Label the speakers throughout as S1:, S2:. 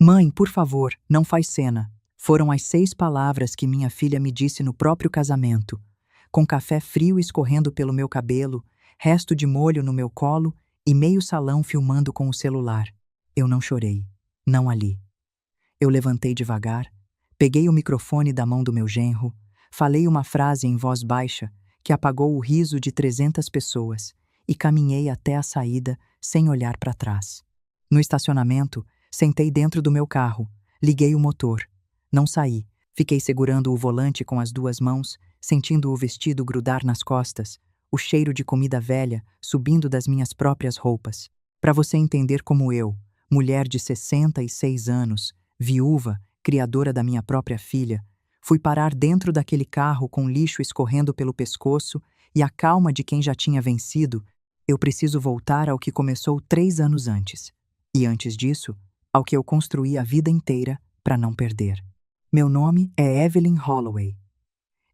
S1: Mãe, por favor, não faz cena. Foram as 6 palavras que minha filha me disse no próprio casamento, com café frio escorrendo pelo meu cabelo, resto de molho no meu colo e meio salão filmando com o celular. Eu não chorei. Não ali. Eu levantei devagar, peguei o microfone da mão do meu genro, falei uma frase em voz baixa que apagou o riso de 300 pessoas e caminhei até a saída sem olhar para trás. No estacionamento, sentei dentro do meu carro, liguei o motor. Não saí, fiquei segurando o volante com as 2 mãos, sentindo o vestido grudar nas costas, o cheiro de comida velha subindo das minhas próprias roupas. Para você entender como eu, mulher de 66 anos, viúva, criadora da minha própria filha, fui parar dentro daquele carro com lixo escorrendo pelo pescoço e a calma de quem já tinha vencido, eu preciso voltar ao que começou 3 anos antes. E antes disso, ao que eu construí a vida inteira para não perder. Meu nome é Evelyn Holloway.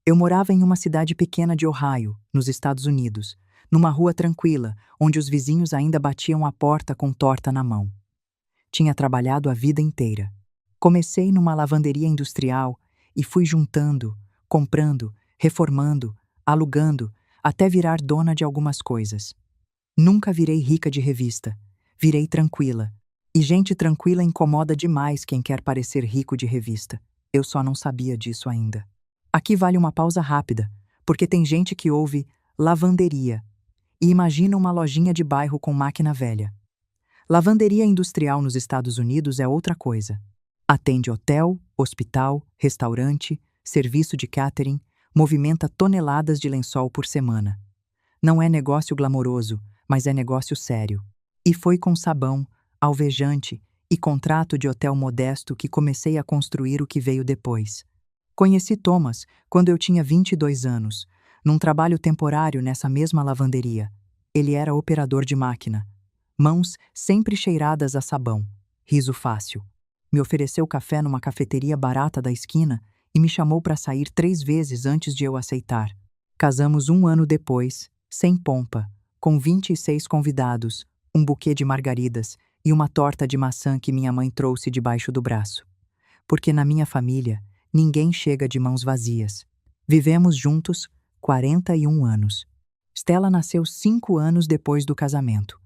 S1: Eu morava em uma cidade pequena de Ohio, nos Estados Unidos, numa rua tranquila, onde os vizinhos ainda batiam a porta com torta na mão. Tinha trabalhado a vida inteira. Comecei numa lavanderia industrial e fui juntando, comprando, reformando, alugando, até virar dona de algumas coisas. Nunca virei rica de revista. Virei tranquila. E gente tranquila incomoda demais quem quer parecer rico de revista. Eu só não sabia disso ainda. Aqui vale uma pausa rápida, porque tem gente que ouve lavanderia e imagina uma lojinha de bairro com máquina velha. Lavanderia industrial nos Estados Unidos é outra coisa. Atende hotel, hospital, restaurante, serviço de catering, movimenta toneladas de lençol por semana. Não é negócio glamouroso, mas é negócio sério. E foi com sabão, alvejante e contrato de hotel modesto que comecei a construir o que veio depois. Conheci Thomas quando eu tinha 22 anos, num trabalho temporário nessa mesma lavanderia. Ele era operador de máquina. Mãos sempre cheiradas a sabão. Riso fácil. Me ofereceu café numa cafeteria barata da esquina e me chamou para sair 3 vezes antes de eu aceitar. Casamos 1 ano depois, sem pompa, com 26 convidados, um buquê de margaridas e uma torta de maçã que minha mãe trouxe debaixo do braço. Porque na minha família, ninguém chega de mãos vazias. Vivemos juntos 41 anos. Stella nasceu 5 anos depois do casamento.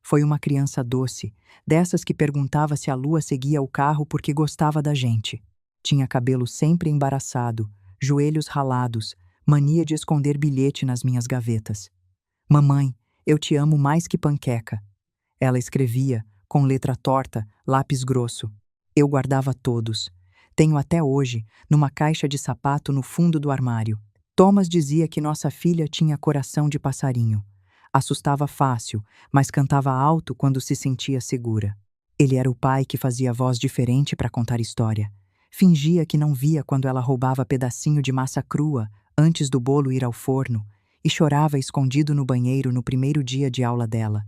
S1: Foi uma criança doce, dessas que perguntava se a lua seguia o carro porque gostava da gente. Tinha cabelo sempre embaraçado, joelhos ralados, mania de esconder bilhete nas minhas gavetas. Mamãe, eu te amo mais que panqueca. Ela escrevia, com letra torta, lápis grosso. Eu guardava todos. Tenho até hoje, numa caixa de sapato no fundo do armário. Thomas dizia que nossa filha tinha coração de passarinho. Assustava fácil, mas cantava alto quando se sentia segura. Ele era o pai que fazia voz diferente para contar história. Fingia que não via quando ela roubava pedacinho de massa crua antes do bolo ir ao forno e chorava escondido no banheiro no primeiro dia de aula dela.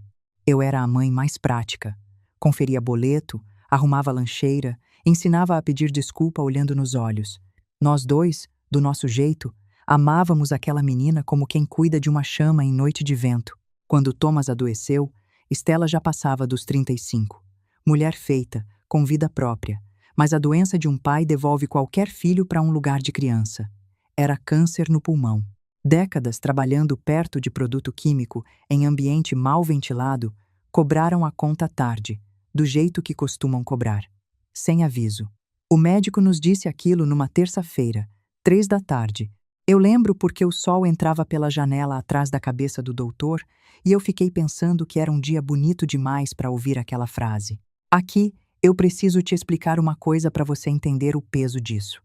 S1: Eu era a mãe mais prática. Conferia boleto, arrumava lancheira, ensinava a pedir desculpa olhando nos olhos. Nós dois, do nosso jeito, amávamos aquela menina como quem cuida de uma chama em noite de vento. Quando Thomas adoeceu, Stella já passava dos 35. Mulher feita, com vida própria, mas a doença de um pai devolve qualquer filho para um lugar de criança. Era câncer no pulmão. Décadas trabalhando perto de produto químico, em ambiente mal ventilado, cobraram a conta tarde, do jeito que costumam cobrar. Sem aviso. O médico nos disse aquilo numa terça-feira, 3 da tarde. Eu lembro porque o sol entrava pela janela atrás da cabeça do doutor e eu fiquei pensando que era um dia bonito demais para ouvir aquela frase. Aqui, eu preciso te explicar uma coisa para você entender o peso disso.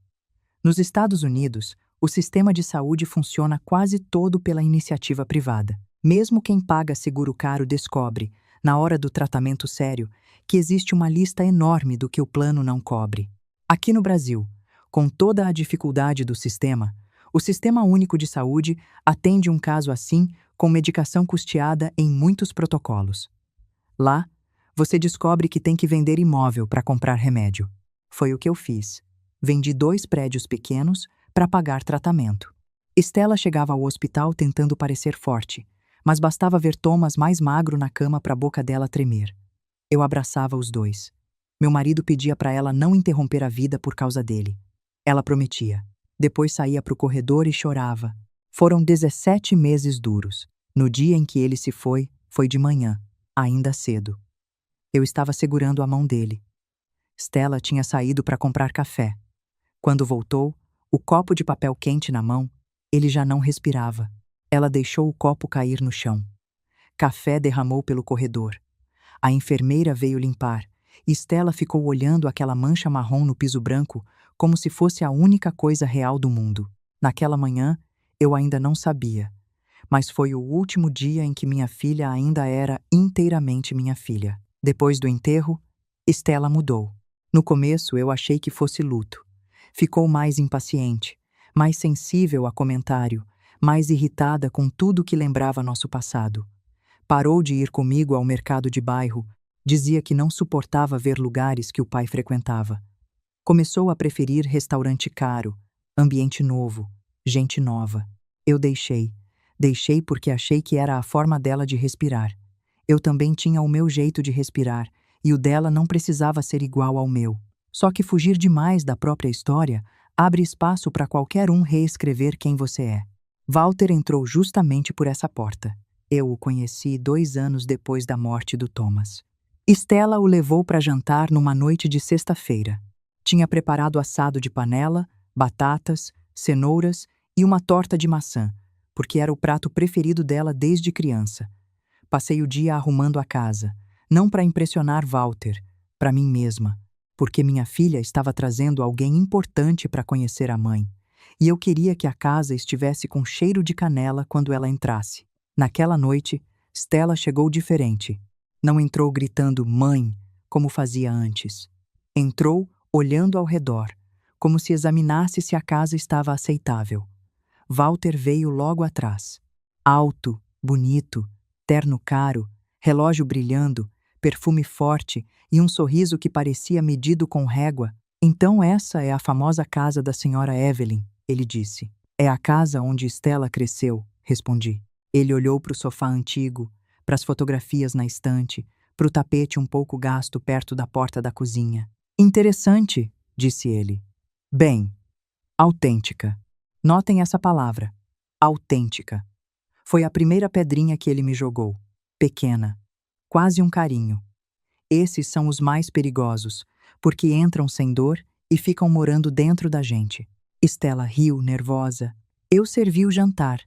S1: Nos Estados Unidos, o sistema de saúde funciona quase todo pela iniciativa privada. Mesmo quem paga seguro caro descobre, na hora do tratamento sério, que existe uma lista enorme do que o plano não cobre. Aqui no Brasil, com toda a dificuldade do sistema, o Sistema Único de Saúde atende um caso assim com medicação custeada em muitos protocolos. Lá, você descobre que tem que vender imóvel para comprar remédio. Foi o que eu fiz. Vendi 2 prédios pequenos para pagar tratamento. Stella chegava ao hospital tentando parecer forte, mas bastava ver Thomas mais magro na cama para a boca dela tremer. Eu abraçava os dois. Meu marido pedia para ela não interromper a vida por causa dele. Ela prometia. Depois saía para o corredor e chorava. Foram 17 meses duros. No dia em que ele se foi, foi de manhã, ainda cedo. Eu estava segurando a mão dele. Stella tinha saído para comprar café. Quando voltou, o copo de papel quente na mão, ele já não respirava. Ela deixou o copo cair no chão. Café derramou pelo corredor. A enfermeira veio limpar, e Stella ficou olhando aquela mancha marrom no piso branco como se fosse a única coisa real do mundo. Naquela manhã, eu ainda não sabia, mas foi o último dia em que minha filha ainda era inteiramente minha filha. Depois do enterro, Stella mudou. No começo, eu achei que fosse luto. Ficou mais impaciente, mais sensível a comentário, mais irritada com tudo que lembrava nosso passado. Parou de ir comigo ao mercado de bairro, dizia que não suportava ver lugares que o pai frequentava. Começou a preferir restaurante caro, ambiente novo, gente nova. Eu deixei porque achei que era a forma dela de respirar. Eu também tinha o meu jeito de respirar, e o dela não precisava ser igual ao meu. Só que fugir demais da própria história abre espaço para qualquer um reescrever quem você é. Walter entrou justamente por essa porta. Eu o conheci 2 anos depois da morte do Thomas. Stella o levou para jantar numa noite de sexta-feira. Tinha preparado assado de panela, batatas, cenouras e uma torta de maçã, porque era o prato preferido dela desde criança. Passei o dia arrumando a casa, não para impressionar Walter, para mim mesma, porque minha filha estava trazendo alguém importante para conhecer a mãe, e eu queria que a casa estivesse com cheiro de canela quando ela entrasse. Naquela noite, Stella chegou diferente. Não entrou gritando "mãe", como fazia antes. Entrou olhando ao redor, como se examinasse se a casa estava aceitável. Walter veio logo atrás. Alto, bonito, terno caro, relógio brilhando, perfume forte e um sorriso que parecia medido com régua. "Então essa é a famosa casa da senhora Evelyn", ele disse. "É a casa onde Stella cresceu", respondi. Ele olhou para o sofá antigo, para as fotografias na estante, para o tapete um pouco gasto perto da porta da cozinha. "Interessante", disse ele. "Bem, autêntica. Notem essa palavra. Autêntica. Foi a primeira pedrinha que ele me jogou. Pequena. Quase um carinho. Esses são os mais perigosos, porque entram sem dor e ficam morando dentro da gente." Stella riu, nervosa. Eu servi o jantar.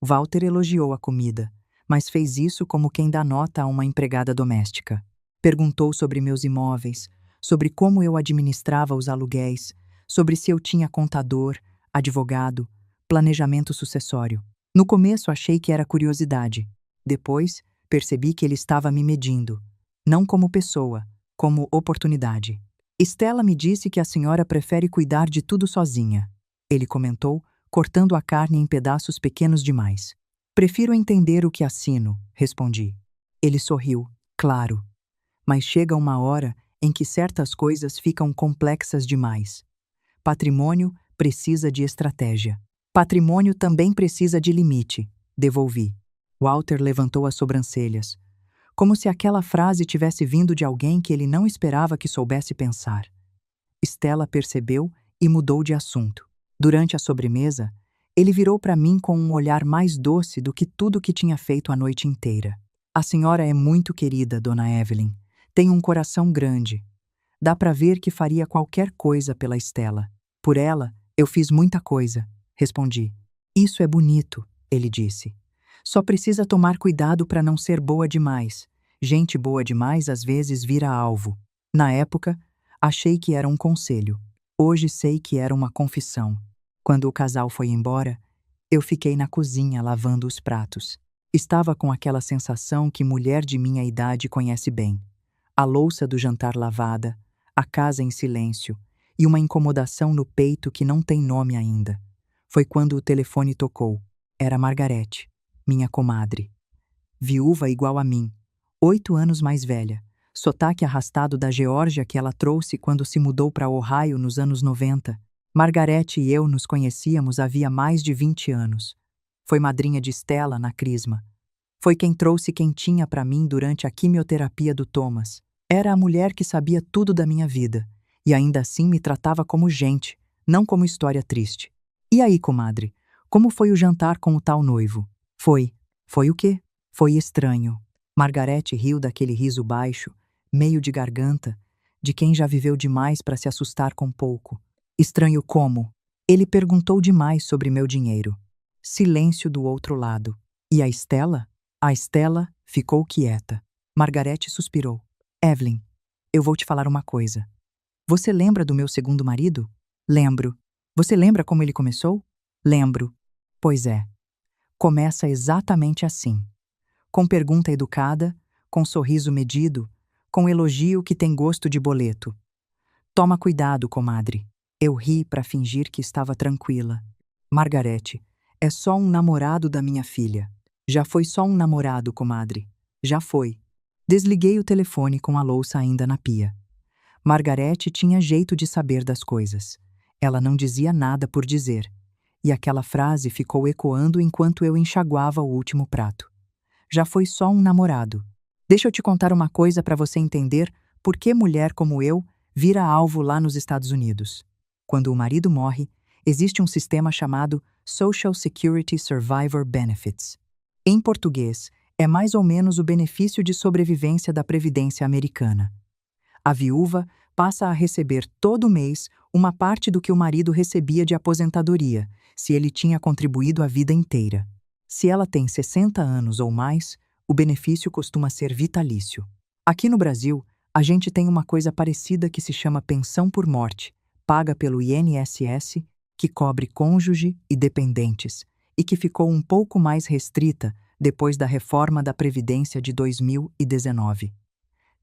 S1: Walter elogiou a comida, mas fez isso como quem dá nota a uma empregada doméstica. Perguntou sobre meus imóveis, sobre como eu administrava os aluguéis, sobre se eu tinha contador, advogado, planejamento sucessório. No começo achei que era curiosidade. Depois, percebi que ele estava me medindo. Não como pessoa, como oportunidade. "Stella me disse que a senhora prefere cuidar de tudo sozinha", ele comentou, cortando a carne em pedaços pequenos demais. "Prefiro entender o que assino", respondi. Ele sorriu, claro. Mas chega uma hora em que certas coisas ficam complexas demais. Patrimônio precisa de estratégia. Patrimônio também precisa de limite, devolvi. Walter levantou as sobrancelhas, como se aquela frase tivesse vindo de alguém que ele não esperava que soubesse pensar. Stella percebeu e mudou de assunto. Durante a sobremesa, ele virou para mim com um olhar mais doce do que tudo que tinha feito a noite inteira. "A senhora é muito querida, dona Evelyn. Tem um coração grande. Dá para ver que faria qualquer coisa pela Stella. Por ela, eu fiz muita coisa", respondi. "Isso é bonito", ele disse. "Só precisa tomar cuidado para não ser boa demais. Gente boa demais às vezes vira alvo." Na época, achei que era um conselho. Hoje sei que era uma confissão. Quando o casal foi embora, eu fiquei na cozinha lavando os pratos. Estava com aquela sensação que mulher de minha idade conhece bem. A louça do jantar lavada, a casa em silêncio e uma incomodação no peito que não tem nome ainda. Foi quando o telefone tocou. Era Margarete, minha comadre. Viúva igual a mim, 8 anos mais velha, sotaque arrastado da Geórgia que ela trouxe quando se mudou para Ohio nos anos 90. Margarete e eu nos conhecíamos havia mais de 20 anos. Foi madrinha de Stella na crisma. Foi quem trouxe quentinha para mim durante a quimioterapia do Thomas. Era a mulher que sabia tudo da minha vida, e ainda assim me tratava como gente, não como história triste. E aí, comadre, como foi o jantar com o tal noivo? Foi o quê? Foi estranho. Margarete riu daquele riso baixo, meio de garganta, de quem já viveu demais para se assustar com pouco. Estranho como? Ele perguntou demais sobre meu dinheiro. Silêncio do outro lado. E a Estela? A Estela ficou quieta. Margarete suspirou. Evelyn, eu vou te falar uma coisa. Você lembra do meu segundo marido? Lembro. Você lembra como ele começou? Lembro. Pois é. Começa exatamente assim. Com pergunta educada, com sorriso medido, com elogio que tem gosto de boleto. Toma cuidado, comadre. Eu ri para fingir que estava tranquila. Margarete, é só um namorado da minha filha. Já foi só um namorado, comadre. Já foi. Desliguei o telefone com a louça ainda na pia. Margarete tinha jeito de saber das coisas. Ela não dizia nada por dizer. E aquela frase ficou ecoando enquanto eu enxaguava o último prato. Já foi só um namorado. Deixa eu te contar uma coisa para você entender por que mulher como eu vira alvo lá nos Estados Unidos. Quando o marido morre, existe um sistema chamado Social Security Survivor Benefits. Em português, é mais ou menos o benefício de sobrevivência da Previdência americana. A viúva passa a receber todo mês uma parte do que o marido recebia de aposentadoria, se ele tinha contribuído a vida inteira. Se ela tem 60 anos ou mais, o benefício costuma ser vitalício. Aqui no Brasil, a gente tem uma coisa parecida que se chama pensão por morte, paga pelo INSS, que cobre cônjuge e dependentes, e que ficou um pouco mais restrita depois da reforma da Previdência de 2019.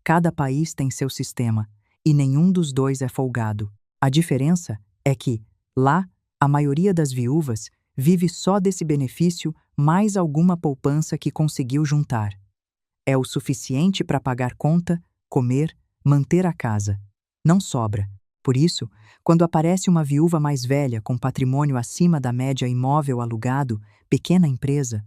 S1: Cada país tem seu sistema, e nenhum dos dois é folgado. A diferença é que, lá, a maioria das viúvas vive só desse benefício mais alguma poupança que conseguiu juntar. É o suficiente para pagar conta, comer, manter a casa. Não sobra. Por isso, quando aparece uma viúva mais velha com patrimônio acima da média imóvel alugado, pequena empresa,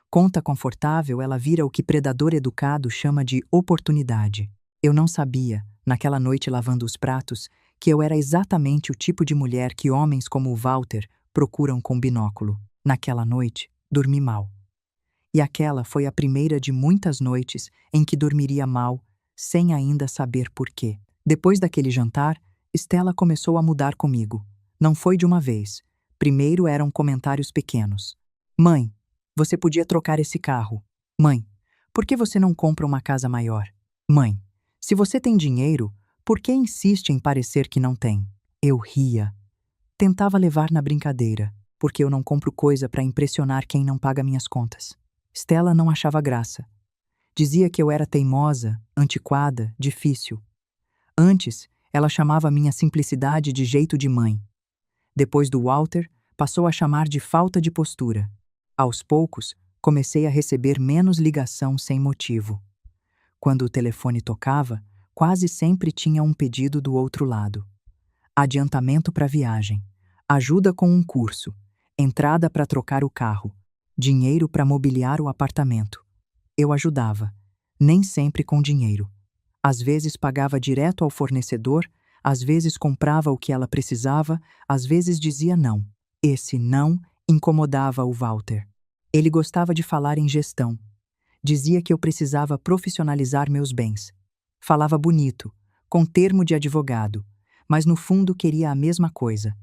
S1: conta confortável, ela vira o que predador educado chama de oportunidade. Eu não sabia, naquela noite lavando os pratos, que eu era exatamente o tipo de mulher que homens como o Walter procuram com binóculo. Naquela noite, dormi mal. E aquela foi a primeira de muitas noites em que dormiria mal, sem ainda saber por quê. Depois daquele jantar, Stella começou a mudar comigo. Não foi de uma vez. Primeiro eram comentários pequenos. Mãe, você podia trocar esse carro. Mãe, por que você não compra uma casa maior? Mãe, se você tem dinheiro, por que insiste em parecer que não tem? Eu ria. Tentava levar na brincadeira, porque eu não compro coisa para impressionar quem não paga minhas contas. Stella não achava graça. Dizia que eu era teimosa, antiquada, difícil. Antes, ela chamava minha simplicidade de jeito de mãe. Depois do Walter, passou a chamar de falta de postura. Aos poucos, comecei a receber menos ligação sem motivo. Quando o telefone tocava, quase sempre tinha um pedido do outro lado. Adiantamento para viagem, ajuda com um curso, entrada para trocar o carro, dinheiro para mobiliar o apartamento. Eu ajudava, nem sempre com dinheiro. Às vezes pagava direto ao fornecedor, às vezes comprava o que ela precisava, às vezes dizia não. Esse não incomodava o Walter. Ele gostava de falar em gestão. Dizia que eu precisava profissionalizar meus bens. Falava bonito, com termo de advogado, mas no fundo queria a mesma coisa: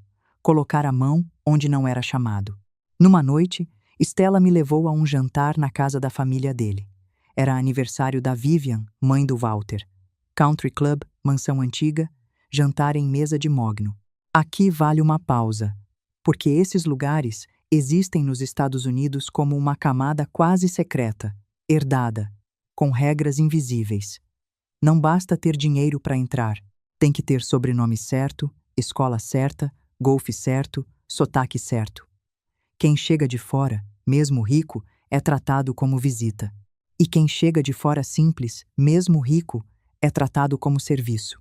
S1: colocar a mão onde não era chamado. Numa noite, Stella me levou a um jantar na casa da família dele. Era aniversário da Vivian, mãe do Walter. Country Club, mansão antiga, jantar em mesa de mogno. Aqui vale uma pausa, porque esses lugares existem nos Estados Unidos como uma camada quase secreta, herdada, com regras invisíveis. Não basta ter dinheiro para entrar, tem que ter sobrenome certo, escola certa, golfe certo, sotaque certo. Quem chega de fora, mesmo rico, é tratado como visita. E quem chega de fora simples, mesmo rico, é tratado como serviço.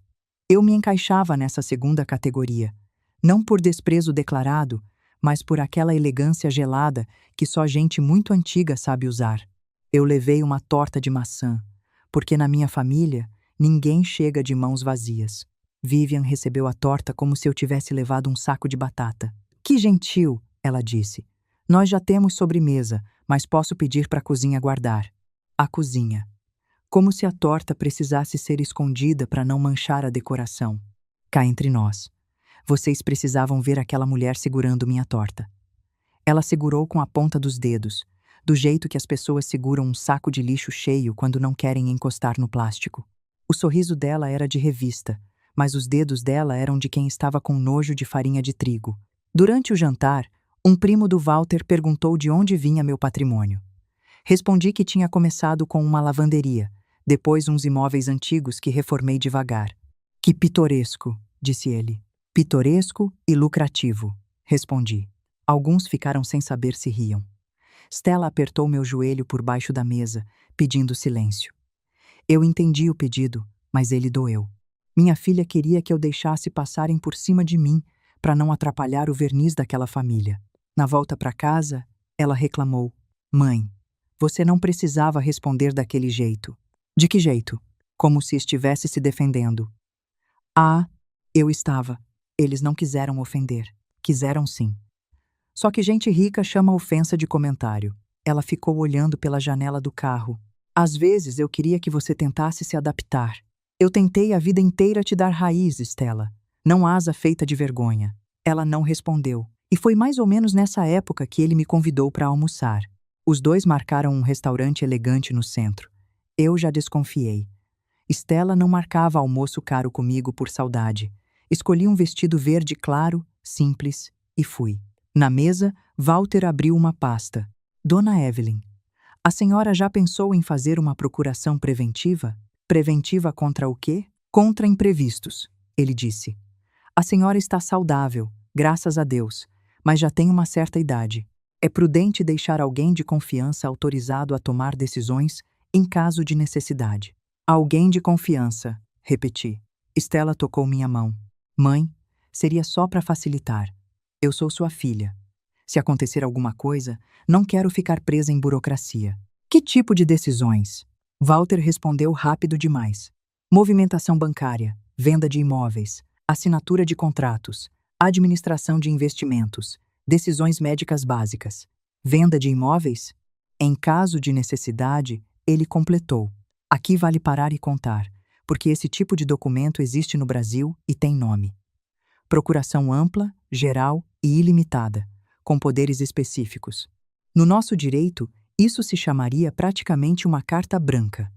S1: Eu me encaixava nessa segunda categoria, não por desprezo declarado, mas por aquela elegância gelada que só gente muito antiga sabe usar. Eu levei uma torta de maçã, porque na minha família, Ninguém chega de mãos vazias. Vivian recebeu a torta como se eu tivesse levado um saco de batata. Que gentil, ela disse. Nós já temos sobremesa, mas posso pedir para a cozinha guardar. A cozinha. Como se a torta precisasse ser escondida para não manchar a decoração. Cá entre nós. Vocês precisavam ver aquela mulher segurando minha torta. Ela segurou com a ponta dos dedos, do jeito que as pessoas seguram um saco de lixo cheio quando não querem encostar no plástico. O sorriso dela era de revista, mas os dedos dela eram de quem estava com nojo de farinha de trigo. Durante o jantar, um primo do Walter perguntou de onde vinha meu patrimônio. Respondi que tinha começado com uma lavanderia, depois uns imóveis antigos que reformei devagar. Que pitoresco, disse ele. Pitoresco e lucrativo, respondi. Alguns ficaram sem saber se riam. Stella apertou meu joelho por baixo da mesa, pedindo silêncio. Eu entendi o pedido, mas ele doeu. Minha filha queria que eu deixasse passarem por cima de mim para não atrapalhar o verniz daquela família. Na volta para casa, ela reclamou. Mãe, você não precisava responder daquele jeito. De que jeito? Como se estivesse se defendendo. Ah, eu estava. Eles não quiseram ofender. Quiseram sim. Só que gente rica chama a ofensa de comentário. Ela ficou olhando pela janela do carro. Às vezes eu queria que você tentasse se adaptar. Eu tentei a vida inteira te dar raiz, Stella. Não asa feita de vergonha. Ela não respondeu. E foi mais ou menos nessa época que ele me convidou para almoçar. Os dois marcaram um restaurante elegante no centro. Eu já desconfiei. Stella não marcava almoço caro comigo por saudade. Escolhi um vestido verde claro, simples, e fui. Na mesa, Walter abriu uma pasta. Dona Evelyn, a senhora já pensou em fazer uma procuração preventiva? Preventiva contra o quê? Contra imprevistos, ele disse. A senhora está saudável, graças a Deus, mas já tem uma certa idade. É prudente deixar alguém de confiança autorizado a tomar decisões em caso de necessidade. Alguém de confiança, repeti. Stella tocou minha mão. Mãe, seria só para facilitar. Eu sou sua filha. Se acontecer alguma coisa, não quero ficar presa em burocracia. Que tipo de decisões? Walter respondeu rápido demais. Movimentação bancária, venda de imóveis, assinatura de contratos, administração de investimentos, decisões médicas básicas. Venda de imóveis? Em caso de necessidade, ele completou. Aqui vale parar e contar, porque esse tipo de documento existe no Brasil e tem nome. Procuração ampla, geral e ilimitada, com poderes específicos. No nosso direito, isso se chamaria praticamente uma carta branca.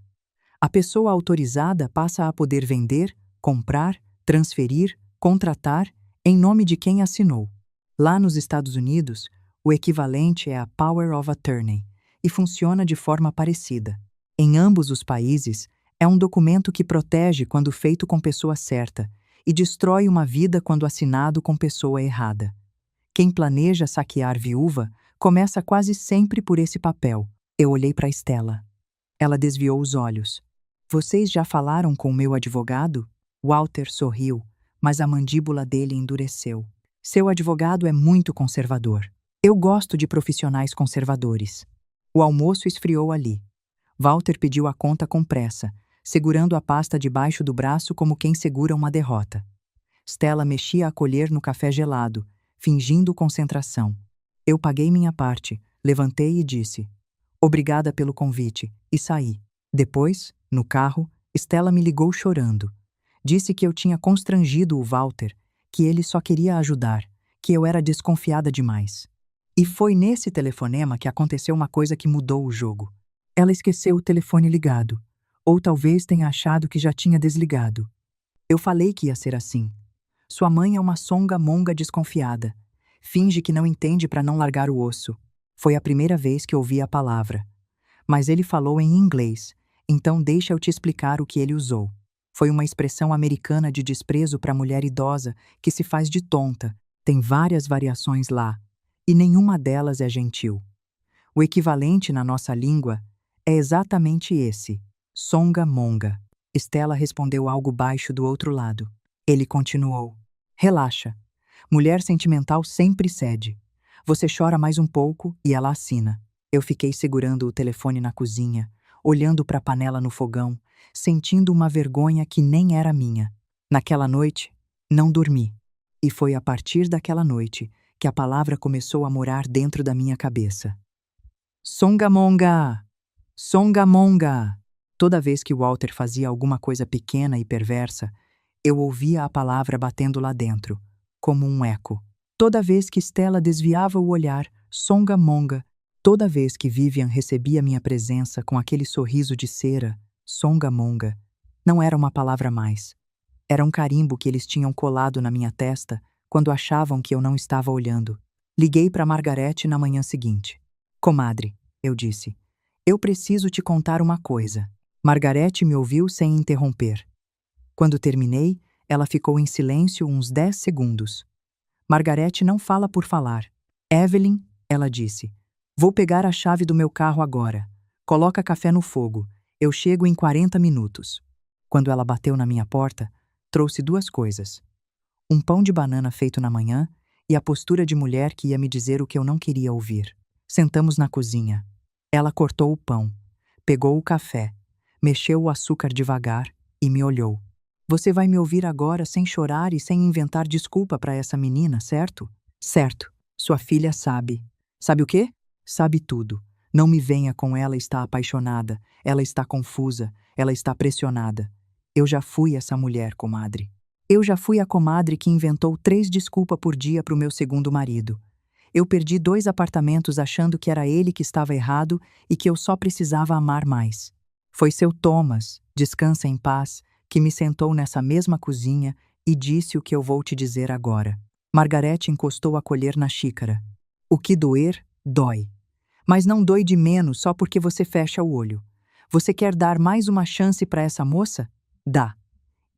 S1: A pessoa autorizada passa a poder vender, comprar, transferir, contratar, em nome de quem assinou. Lá nos Estados Unidos, o equivalente é a Power of Attorney, e funciona de forma parecida. Em ambos os países, é um documento que protege quando feito com pessoa certa e destrói uma vida quando assinado com pessoa errada. Quem planeja saquear viúva começa quase sempre por esse papel. Eu olhei para Stella. Ela desviou os olhos. Vocês já falaram com o meu advogado? Walter sorriu, mas a mandíbula dele endureceu. Seu advogado é muito conservador. Eu gosto de profissionais conservadores. O almoço esfriou ali. Walter pediu a conta com pressa, segurando a pasta debaixo do braço como quem segura uma derrota. Stella mexia a colher no café gelado, fingindo concentração. Eu paguei minha parte, levantei e disse: Obrigada pelo convite, e saí. Depois, no carro, Stella me ligou chorando. Disse que eu tinha constrangido o Walter, que ele só queria ajudar, que eu era desconfiada demais. E foi nesse telefonema que aconteceu uma coisa que mudou o jogo. Ela esqueceu o telefone ligado, ou talvez tenha achado que já tinha desligado. Eu falei que ia ser assim. Sua mãe é uma songamonga desconfiada. Finge que não entende para não largar o osso. Foi a primeira vez que ouvi a palavra. Mas ele falou em inglês, então deixa eu te explicar o que ele usou. Foi uma expressão americana de desprezo para mulher idosa que se faz de tonta. Tem várias variações lá, e nenhuma delas é gentil. O equivalente na nossa língua é exatamente esse, songamonga. Stella respondeu algo baixo do outro lado. Ele continuou. Relaxa. Mulher sentimental sempre cede. Você chora mais um pouco e ela assina. Eu fiquei segurando o telefone na cozinha, olhando para a panela no fogão, sentindo uma vergonha que nem era minha. Naquela noite, não dormi. E foi a partir daquela noite que a palavra começou a morar dentro da minha cabeça. Songamonga! Songamonga! Toda vez que Walter fazia alguma coisa pequena e perversa, eu ouvia a palavra batendo lá dentro, como um eco. Toda vez que Stella desviava o olhar, Songamonga. Toda vez que Vivian recebia minha presença com aquele sorriso de cera, Songamonga. Não era uma palavra mais. Era um carimbo que eles tinham colado na minha testa quando achavam que eu não estava olhando. Liguei para Margarete na manhã seguinte. Comadre, eu disse, eu preciso te contar uma coisa. Margarete me ouviu sem interromper. Quando terminei, ela ficou em silêncio uns 10 segundos. Margarete não fala por falar. Evelyn, ela disse, vou pegar a chave do meu carro agora. Coloca café no fogo. Eu chego em 40 minutos. Quando ela bateu na minha porta, trouxe 2 coisas. Um pão de banana feito na manhã e a postura de mulher que ia me dizer o que eu não queria ouvir. Sentamos na cozinha. Ela cortou o pão, pegou o café, mexeu o açúcar devagar e me olhou. Você vai me ouvir agora sem chorar e sem inventar desculpa para essa menina, certo? Certo. Sua filha sabe. Sabe o quê? Sabe tudo. Não me venha com ela está apaixonada, ela está confusa, ela está pressionada. Eu já fui essa mulher, comadre. Eu já fui a comadre que inventou 3 desculpas por dia para o meu segundo marido. Eu perdi 2 apartamentos achando que era ele que estava errado e que eu só precisava amar mais. Foi seu Thomas, descansa em paz, que me sentou nessa mesma cozinha e disse o que eu vou te dizer agora. Margarete encostou a colher na xícara. O que doer, dói. Mas não dói de menos só porque você fecha o olho. Você quer dar mais uma chance para essa moça? Dá.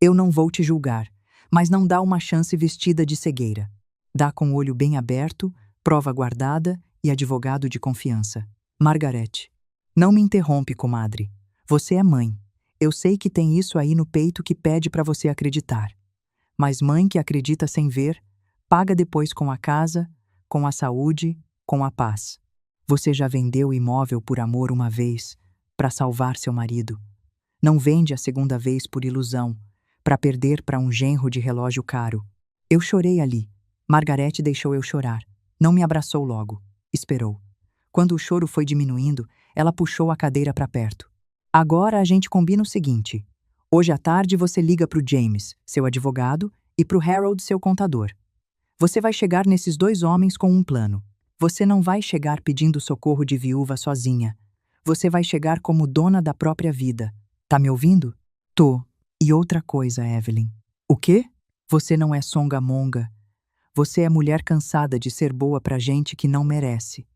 S1: Eu não vou te julgar, mas não dá uma chance vestida de cegueira. Dá com o olho bem aberto, prova guardada e advogado de confiança. Margarete. Não me interrompe, comadre. Você é mãe. Eu sei que tem isso aí no peito que pede para você acreditar. Mas mãe que acredita sem ver, paga depois com a casa, com a saúde, com a paz. Você já vendeu o imóvel por amor uma vez, para salvar seu marido. Não vende a segunda vez por ilusão, para perder para um genro de relógio caro. Eu chorei ali. Margarete deixou eu chorar. Não me abraçou logo. Esperou. Quando o choro foi diminuindo, ela puxou a cadeira para perto. Agora a gente combina o seguinte. Hoje à tarde você liga para o James, seu advogado, e para o Harold, seu contador. Você vai chegar nesses 2 homens com um plano. Você não vai chegar pedindo socorro de viúva sozinha. Você vai chegar como dona da própria vida. Tá me ouvindo? Tô. E outra coisa, Evelyn. O quê? Você não é songamonga. Você é mulher cansada de ser boa pra gente que não merece.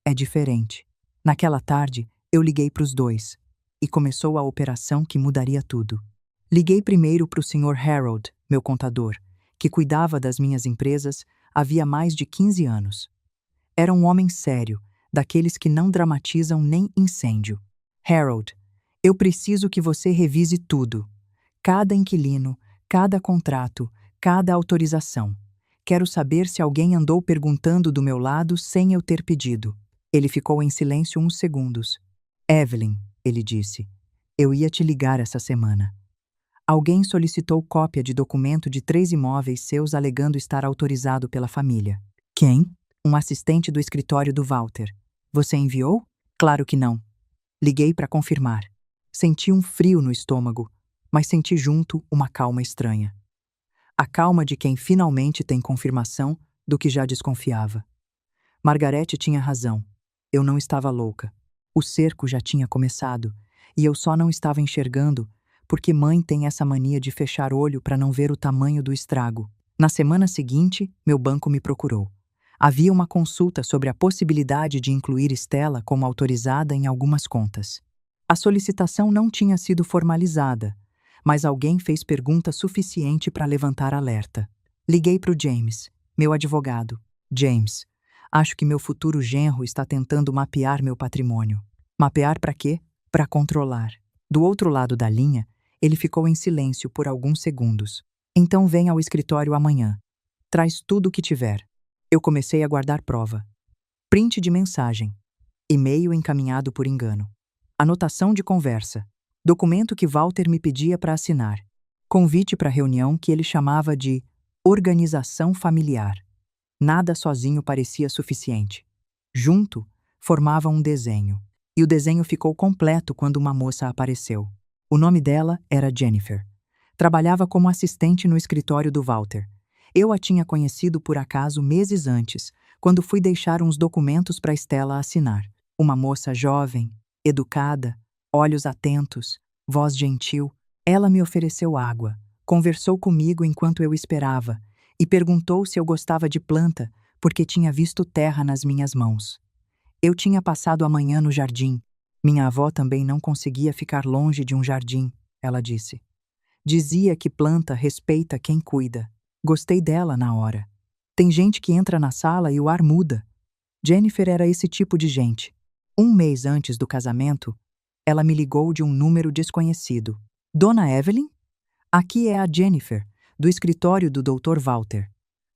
S1: É diferente. Naquela tarde, eu liguei pros 2. E começou a operação que mudaria tudo. Liguei primeiro pro Sr. Harold, meu contador, que cuidava das minhas empresas havia mais de 15 anos. Era um homem sério, daqueles que não dramatizam nem incêndio. Harold, eu preciso que você revise tudo. Cada inquilino, cada contrato, cada autorização. Quero saber se alguém andou perguntando do meu lado sem eu ter pedido. Ele ficou em silêncio uns segundos. Evelyn, ele disse, eu ia te ligar essa semana. Alguém solicitou cópia de documento de 3 imóveis seus alegando estar autorizado pela família. Quem? Um assistente do escritório do Walter. Você enviou? Claro que não. Liguei para confirmar. Senti um frio no estômago, mas senti junto uma calma estranha. A calma de quem finalmente tem confirmação do que já desconfiava. Margarete tinha razão. Eu não estava louca. O cerco já tinha começado, e eu só não estava enxergando porque mãe tem essa mania de fechar olho para não ver o tamanho do estrago. Na semana seguinte, meu banco me procurou. Havia uma consulta sobre a possibilidade de incluir Stella como autorizada em algumas contas. A solicitação não tinha sido formalizada, mas alguém fez pergunta suficiente para levantar alerta. Liguei para o James, meu advogado. James, acho que meu futuro genro está tentando mapear meu patrimônio. Mapear para quê? Para controlar. Do outro lado da linha, ele ficou em silêncio por alguns segundos. Então vem ao escritório amanhã. Traz tudo o que tiver. Eu comecei a guardar prova. Print de mensagem. E-mail encaminhado por engano. Anotação de conversa. Documento que Walter me pedia para assinar. Convite para reunião que ele chamava de organização familiar. Nada sozinho parecia suficiente. Junto, formavam um desenho. E o desenho ficou completo quando uma moça apareceu. O nome dela era Jennifer. Trabalhava como assistente no escritório do Walter. Eu a tinha conhecido por acaso meses antes, quando fui deixar uns documentos para Stella assinar. Uma moça jovem, educada, olhos atentos, voz gentil. Ela me ofereceu água, conversou comigo enquanto eu esperava e perguntou se eu gostava de planta porque tinha visto terra nas minhas mãos. Eu tinha passado a manhã no jardim. Minha avó também não conseguia ficar longe de um jardim, ela disse. Dizia que planta respeita quem cuida. Gostei dela na hora. Tem gente que entra na sala e o ar muda. Jennifer era esse tipo de gente. Um mês antes do casamento, ela me ligou de um número desconhecido. Dona Evelyn? Aqui é a Jennifer, do escritório do Dr. Walter.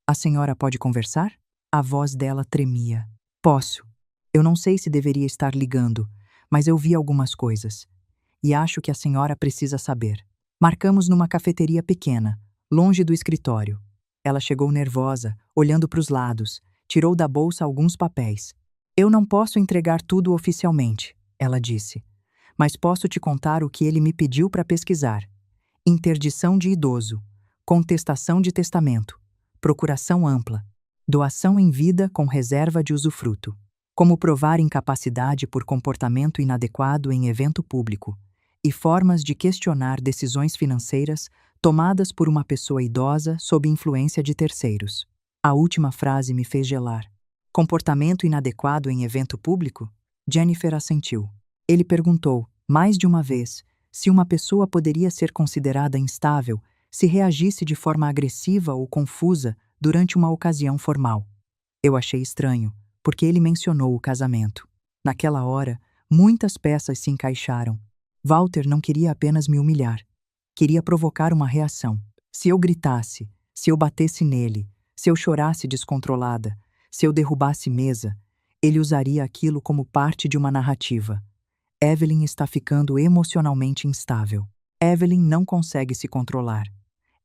S1: A senhora pode conversar? A voz dela tremia. Posso. Eu não sei se deveria estar ligando, mas eu vi algumas coisas. E acho que a senhora precisa saber. Marcamos numa cafeteria pequena, longe do escritório. Ela chegou nervosa, olhando para os lados, tirou da bolsa alguns papéis. Eu não posso entregar tudo oficialmente, ela disse, mas posso te contar o que ele me pediu para pesquisar. Interdição de idoso, contestação de testamento, procuração ampla, doação em vida com reserva de usufruto, como provar incapacidade por comportamento inadequado em evento público, e formas de questionar decisões financeiras tomadas por uma pessoa idosa sob influência de terceiros. A última frase me fez gelar. Comportamento inadequado em evento público? Jennifer assentiu. Ele perguntou, mais de uma vez, se uma pessoa poderia ser considerada instável se reagisse de forma agressiva ou confusa durante uma ocasião formal. Eu achei estranho, porque ele mencionou o casamento. Naquela hora, muitas peças se encaixaram. Walter não queria apenas me humilhar. Queria provocar uma reação. Se eu gritasse, se eu batesse nele, se eu chorasse descontrolada, se eu derrubasse mesa, ele usaria aquilo como parte de uma narrativa. Evelyn está ficando emocionalmente instável. Evelyn não consegue se controlar.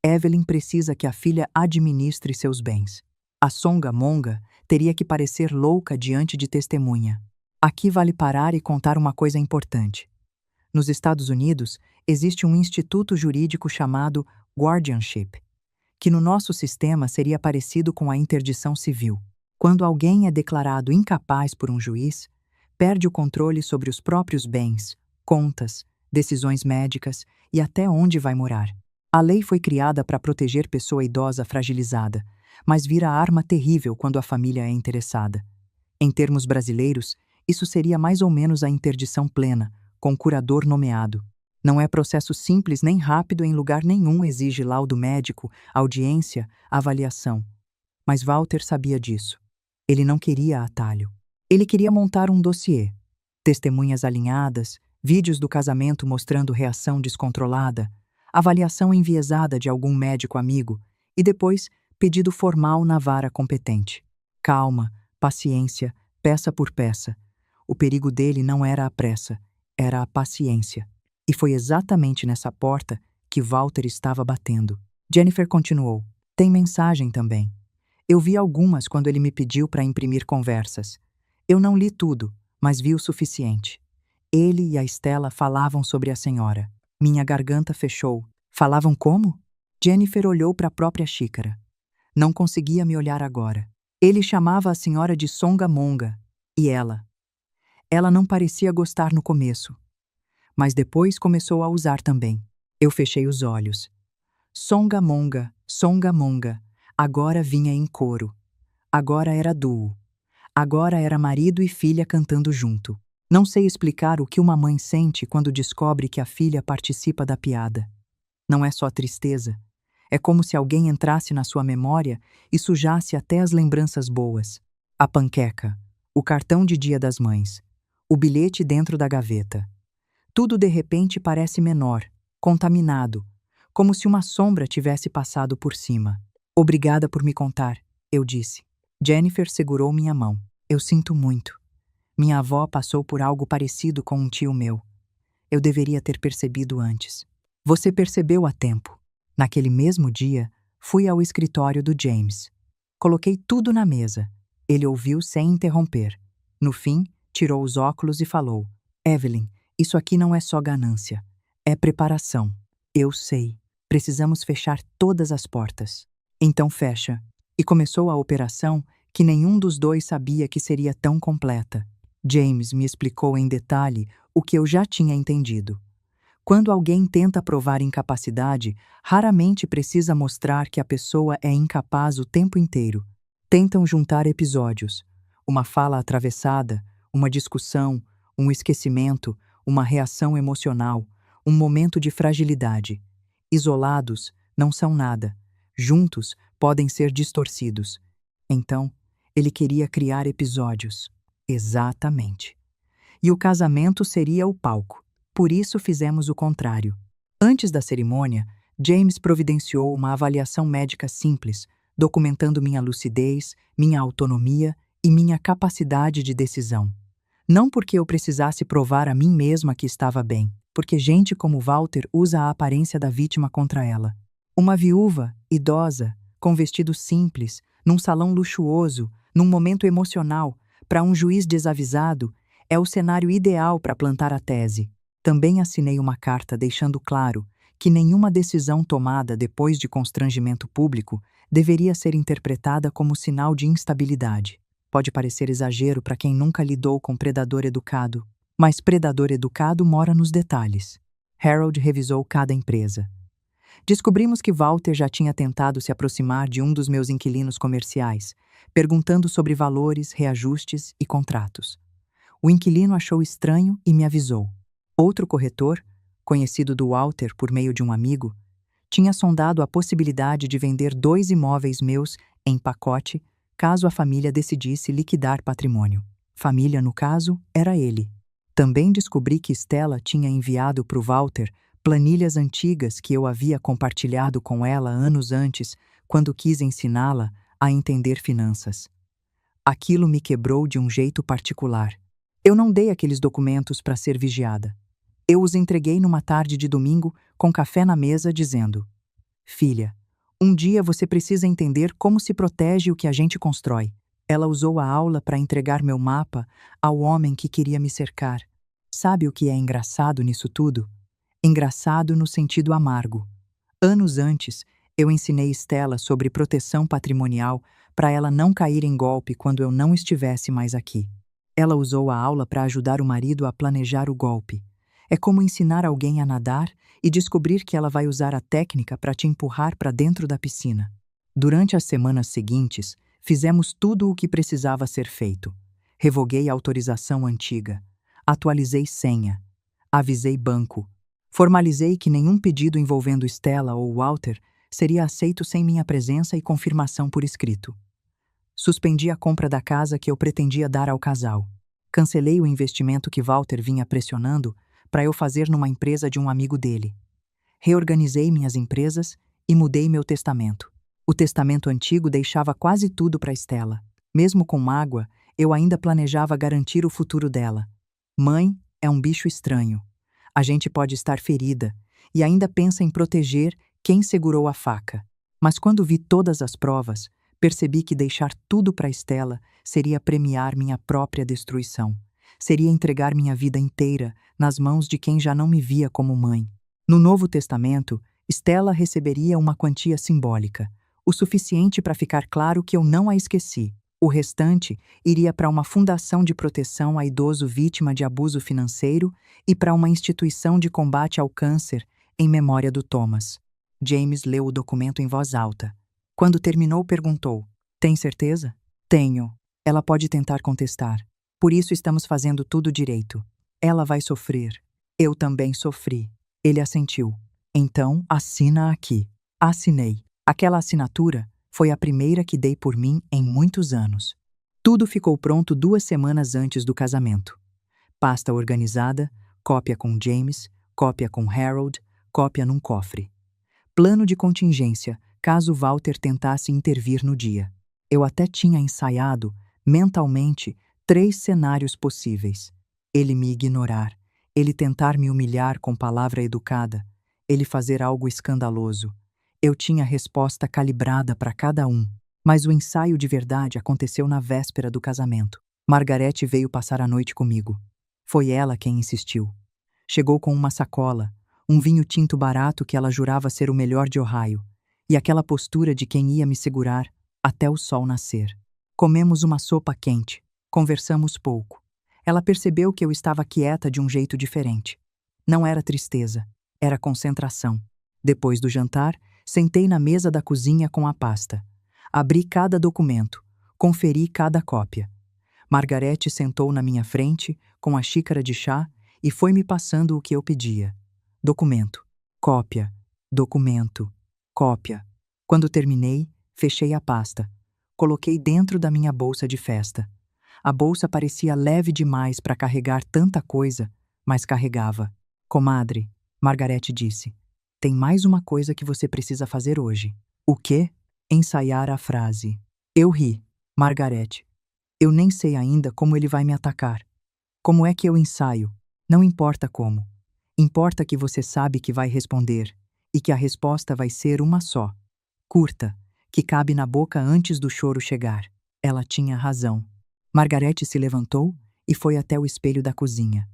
S1: Evelyn precisa que a filha administre seus bens. A Songamonga teria que parecer louca diante de testemunha. Aqui vale parar e contar uma coisa importante. Nos Estados Unidos, existe um instituto jurídico chamado guardianship, que no nosso sistema seria parecido com a interdição civil. Quando alguém é declarado incapaz por um juiz, perde o controle sobre os próprios bens, contas, decisões médicas e até onde vai morar. A lei foi criada para proteger pessoa idosa fragilizada, mas vira arma terrível quando a família é interessada. Em termos brasileiros, isso seria mais ou menos a interdição plena, com curador nomeado. Não é processo simples nem rápido, em lugar nenhum exige laudo médico, audiência, avaliação. Mas Walter sabia disso. Ele não queria atalho. Ele queria montar um dossiê. Testemunhas alinhadas, vídeos do casamento mostrando reação descontrolada, avaliação enviesada de algum médico amigo e depois pedido formal na vara competente. Calma, paciência, peça por peça. O perigo dele não era a pressa, era a paciência. E foi exatamente nessa porta que Walter estava batendo. Jennifer continuou. Tem mensagem também. Eu vi algumas quando ele me pediu para imprimir conversas. Eu não li tudo, mas vi o suficiente. Ele e a Stella falavam sobre a senhora. Minha garganta fechou. Falavam como? Jennifer olhou para a própria xícara. Não conseguia me olhar agora. Ele chamava a senhora de Songamonga. E ela? Ela não parecia gostar no começo, mas depois começou a usar também. Eu fechei os olhos. Songamonga, Songamonga. Agora vinha em coro. Agora era duo. Agora era marido e filha cantando junto. Não sei explicar o que uma mãe sente quando descobre que a filha participa da piada. Não é só tristeza. É como se alguém entrasse na sua memória e sujasse até as lembranças boas. A panqueca, o cartão de Dia das Mães, o bilhete dentro da gaveta. Tudo de repente parece menor, contaminado, como se uma sombra tivesse passado por cima. Obrigada por me contar, eu disse. Jennifer segurou minha mão. Eu sinto muito. Minha avó passou por algo parecido com um tio meu. Eu deveria ter percebido antes. Você percebeu a tempo. Naquele mesmo dia, fui ao escritório do James. Coloquei tudo na mesa. Ele ouviu sem interromper. No fim, tirou os óculos e falou: Evelyn, isso aqui não é só ganância. É preparação. Eu sei. Precisamos fechar todas as portas. Então fecha. E começou a operação que nenhum dos dois sabia que seria tão completa. James me explicou em detalhe o que eu já tinha entendido. Quando alguém tenta provar incapacidade, raramente precisa mostrar que a pessoa é incapaz o tempo inteiro. Tentam juntar episódios: uma fala atravessada, uma discussão, um esquecimento, uma reação emocional, um momento de fragilidade. Isolados, não são nada. Juntos, podem ser distorcidos. Então, ele queria criar episódios. Exatamente. E o casamento seria o palco. Por isso fizemos o contrário. Antes da cerimônia, James providenciou uma avaliação médica simples, documentando minha lucidez, minha autonomia e minha capacidade de decisão. Não porque eu precisasse provar a mim mesma que estava bem, porque gente como Walter usa a aparência da vítima contra ela. Uma viúva, idosa, com vestido simples, num salão luxuoso, num momento emocional, para um juiz desavisado, é o cenário ideal para plantar a tese. Também assinei uma carta deixando claro que nenhuma decisão tomada depois de constrangimento público deveria ser interpretada como sinal de instabilidade. Pode parecer exagero para quem nunca lidou com predador educado, mas predador educado mora nos detalhes. Harold revisou cada empresa. Descobrimos que Walter já tinha tentado se aproximar de um dos meus inquilinos comerciais, perguntando sobre valores, reajustes e contratos. O inquilino achou estranho e me avisou. Outro corretor, conhecido do Walter por meio de um amigo, tinha sondado a possibilidade de vender 2 imóveis meus em pacote caso a família decidisse liquidar patrimônio. Família, no caso, era ele. Também descobri que Stella tinha enviado para o Walter planilhas antigas que eu havia compartilhado com ela anos antes, quando quis ensiná-la a entender finanças. Aquilo me quebrou de um jeito particular. Eu não dei aqueles documentos para ser vigiada. Eu os entreguei numa tarde de domingo, com café na mesa, dizendo: Filha, um dia você precisa entender como se protege o que a gente constrói. Ela usou a aula para entregar meu mapa ao homem que queria me cercar. Sabe o que é engraçado nisso tudo? Engraçado no sentido amargo. Anos antes, eu ensinei Stella sobre proteção patrimonial para ela não cair em golpe quando eu não estivesse mais aqui. Ela usou a aula para ajudar o marido a planejar o golpe. É como ensinar alguém a nadar e descobrir que ela vai usar a técnica para te empurrar para dentro da piscina. Durante as semanas seguintes, fizemos tudo o que precisava ser feito. Revoguei a autorização antiga, atualizei senha, avisei banco, formalizei que nenhum pedido envolvendo Stella ou Walter seria aceito sem minha presença e confirmação por escrito. Suspendi a compra da casa que eu pretendia dar ao casal. Cancelei o investimento que Walter vinha pressionando para eu fazer numa empresa de um amigo dele. Reorganizei minhas empresas e mudei meu testamento. O testamento antigo deixava quase tudo para Stella. Mesmo com mágoa, eu ainda planejava garantir o futuro dela. Mãe é um bicho estranho. A gente pode estar ferida e ainda pensa em proteger quem segurou a faca. Mas quando vi todas as provas, percebi que deixar tudo para Stella seria premiar minha própria destruição. Seria entregar minha vida inteira nas mãos de quem já não me via como mãe. No Novo Testamento, Stella receberia uma quantia simbólica, o suficiente para ficar claro que eu não a esqueci. O restante iria para uma fundação de proteção a idoso vítima de abuso financeiro e para uma instituição de combate ao câncer em memória do Thomas. James leu o documento em voz alta. Quando terminou, perguntou: Tem certeza? Tenho. Ela pode tentar contestar. Por isso estamos fazendo tudo direito. Ela vai sofrer. Eu também sofri. Ele assentiu. Então, assina aqui. Assinei. Aquela assinatura foi a primeira que dei por mim em muitos anos. Tudo ficou pronto 2 semanas antes do casamento. Pasta organizada, cópia com James, cópia com Harold, cópia num cofre. Plano de contingência, caso Walter tentasse intervir no dia. Eu até tinha ensaiado, mentalmente, 3 cenários possíveis. Ele me ignorar, ele tentar me humilhar com palavra educada, ele fazer algo escandaloso. Eu tinha resposta calibrada para cada um. Mas o ensaio de verdade aconteceu na véspera do casamento. Margarete veio passar a noite comigo. Foi ela quem insistiu. Chegou com uma sacola, um vinho tinto barato que ela jurava ser o melhor de Ohio, e aquela postura de quem ia me segurar até o sol nascer. Comemos uma sopa quente, conversamos pouco. Ela percebeu que eu estava quieta de um jeito diferente. Não era tristeza, era concentração. Depois do jantar, sentei na mesa da cozinha com a pasta. Abri cada documento, conferi cada cópia. Margarete sentou na minha frente, com a xícara de chá, e foi me passando o que eu pedia. Documento, cópia, documento, cópia. Quando terminei, fechei a pasta. Coloquei dentro da minha bolsa de festa. A bolsa parecia leve demais para carregar tanta coisa, mas carregava. Comadre, Margarete disse, tem mais uma coisa que você precisa fazer hoje. O quê? Ensaiar a frase. Eu ri. Margarete. Eu nem sei ainda como ele vai me atacar. Como é que eu ensaio? Não importa como. Importa que você sabe que vai responder e que a resposta vai ser uma só. Curta, que cabe na boca antes do choro chegar. Ela tinha razão. Margarete se levantou e foi até o espelho da cozinha.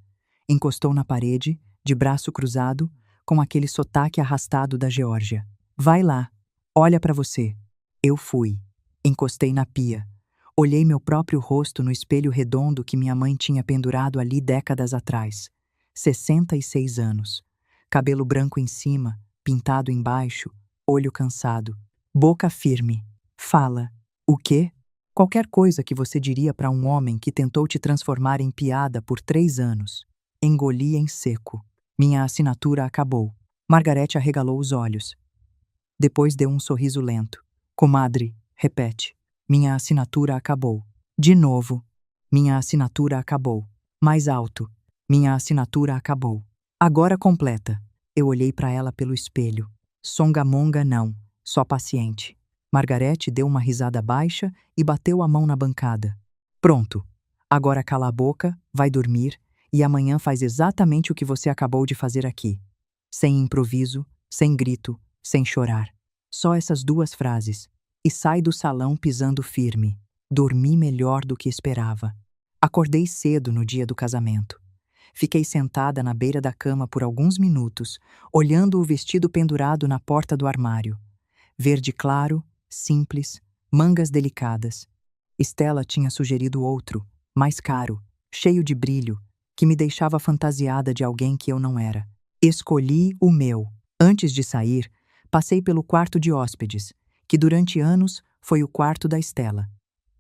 S1: Encostou na parede, de braço cruzado, com aquele sotaque arrastado da Geórgia. Vai lá, olha para você. Eu fui. Encostei na pia. Olhei meu próprio rosto no espelho redondo que minha mãe tinha pendurado ali décadas atrás. 66 anos. Cabelo branco em cima, pintado embaixo, olho cansado. Boca firme. Fala. O quê? Qualquer coisa que você diria para um homem que tentou te transformar em piada por 3 anos. Engoli em seco. Minha assinatura acabou. Margarete arregalou os olhos. Depois deu um sorriso lento. Comadre, repete. Minha assinatura acabou. De novo. Minha assinatura acabou. Mais alto. Minha assinatura acabou. Agora completa. Eu olhei para ela pelo espelho. Songamonga não, só paciente. Margarete deu uma risada baixa e bateu a mão na bancada. Pronto. Agora cala a boca, vai dormir, e amanhã faz exatamente o que você acabou de fazer aqui. Sem improviso, sem grito, sem chorar. Só essas 2 frases. E sai do salão pisando firme. Dormi melhor do que esperava. Acordei cedo no dia do casamento. Fiquei sentada na beira da cama por alguns minutos, olhando o vestido pendurado na porta do armário. Verde claro, simples, mangas delicadas. Estela tinha sugerido outro, mais caro, cheio de brilho, que me deixava fantasiada de alguém que eu não era. Escolhi o meu. Antes de sair, passei pelo quarto de hóspedes, que durante anos foi o quarto da Estela.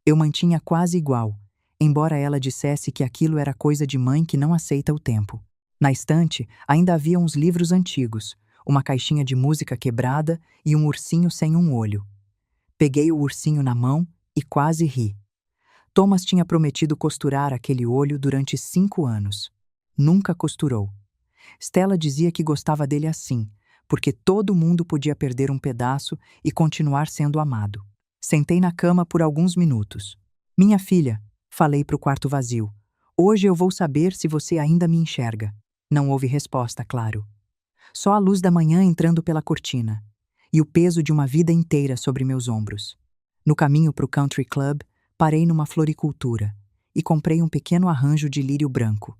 S1: Eu mantinha quase igual, embora ela dissesse que aquilo era coisa de mãe que não aceita o tempo. Na estante ainda havia uns livros antigos, uma caixinha de música quebrada e um ursinho sem um olho. Peguei o ursinho na mão e quase ri. Thomas tinha prometido costurar aquele olho durante 5 anos. Nunca costurou. Stella dizia que gostava dele assim, porque todo mundo podia perder um pedaço e continuar sendo amado. Sentei na cama por alguns minutos. Minha filha, falei para o quarto vazio, hoje eu vou saber se você ainda me enxerga. Não houve resposta, claro. Só a luz da manhã entrando pela cortina e o peso de uma vida inteira sobre meus ombros. No caminho para o country club, parei numa floricultura e comprei um pequeno arranjo de lírio branco.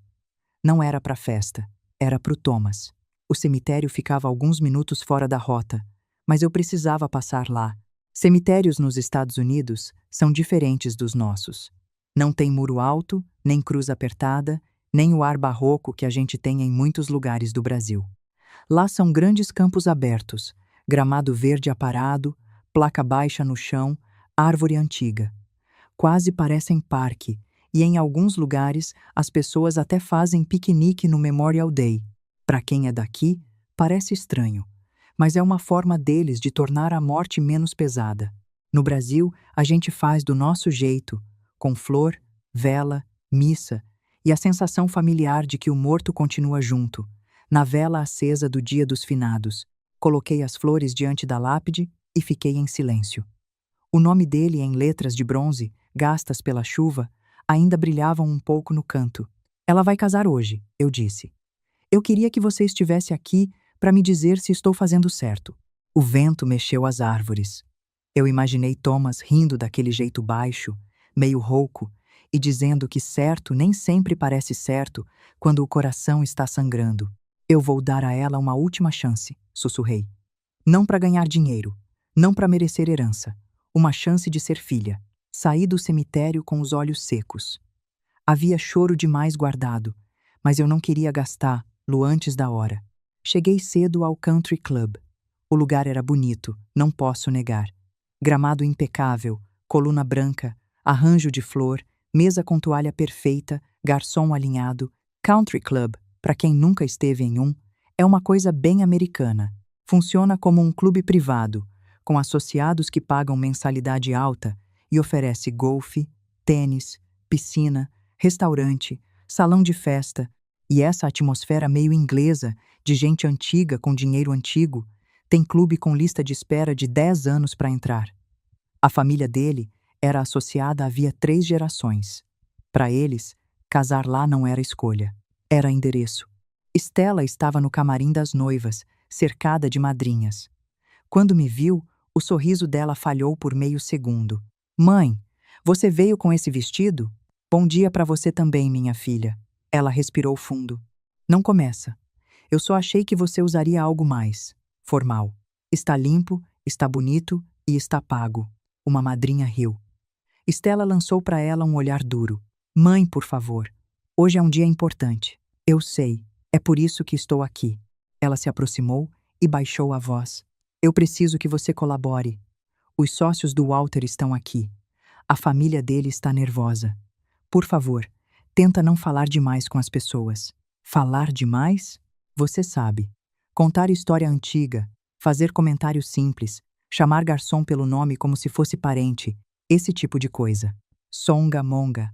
S1: Não era para festa, era para o Thomas. O cemitério ficava alguns minutos fora da rota, mas eu precisava passar lá. Cemitérios nos Estados Unidos são diferentes dos nossos. Não tem muro alto, nem cruz apertada, nem o ar barroco que a gente tem em muitos lugares do Brasil. Lá são grandes campos abertos, gramado verde aparado, placa baixa no chão, árvore antiga. Quase parecem parque, e em alguns lugares as pessoas até fazem piquenique no Memorial Day. Para quem é daqui, parece estranho, mas é uma forma deles de tornar a morte menos pesada. No Brasil, a gente faz do nosso jeito, com flor, vela, missa e a sensação familiar de que o morto continua junto. Na vela acesa do Dia dos Finados, coloquei as flores diante da lápide e fiquei em silêncio. O nome dele em letras de bronze, gastas pela chuva, ainda brilhavam um pouco no canto. Ela vai casar hoje, eu disse. Eu queria que você estivesse aqui para me dizer se estou fazendo certo. O vento mexeu as árvores. Eu imaginei Thomas rindo daquele jeito baixo, meio rouco, e dizendo que certo nem sempre parece certo quando o coração está sangrando. Eu vou dar a ela uma última chance, sussurrei. Não para ganhar dinheiro, não para merecer herança. Uma chance de ser filha. Saí do cemitério com os olhos secos. Havia choro demais guardado, mas eu não queria gastá-lo antes da hora. Cheguei cedo ao Country Club. O lugar era bonito, não posso negar. Gramado impecável, coluna branca, arranjo de flor, mesa com toalha perfeita, garçom alinhado. Country Club, para quem nunca esteve em um, é uma coisa bem americana. Funciona como um clube privado, com associados que pagam mensalidade alta e oferece golfe, tênis, piscina, restaurante, salão de festa, e essa atmosfera meio inglesa, de gente antiga com dinheiro antigo, tem clube com lista de espera de 10 anos para entrar. A família dele era associada havia 3 gerações. Para eles, casar lá não era escolha, era endereço. Stella estava no camarim das noivas, cercada de madrinhas. Quando me viu, o sorriso dela falhou por meio segundo. Mãe, você veio com esse vestido? Bom dia para você também, minha filha. Ela respirou fundo. Não começa. Eu só achei que você usaria algo mais formal. Está limpo, está bonito e está pago. Uma madrinha riu. Stella lançou para ela um olhar duro. Mãe, por favor. Hoje é um dia importante. Eu sei. É por isso que estou aqui. Ela se aproximou e baixou a voz. Eu preciso que você colabore. Os sócios do Walter estão aqui. A família dele está nervosa. Por favor, tenta não falar demais com as pessoas. Falar demais? Você sabe. Contar história antiga, fazer comentários simples, chamar garçom pelo nome como se fosse parente, esse tipo de coisa. Songamonga.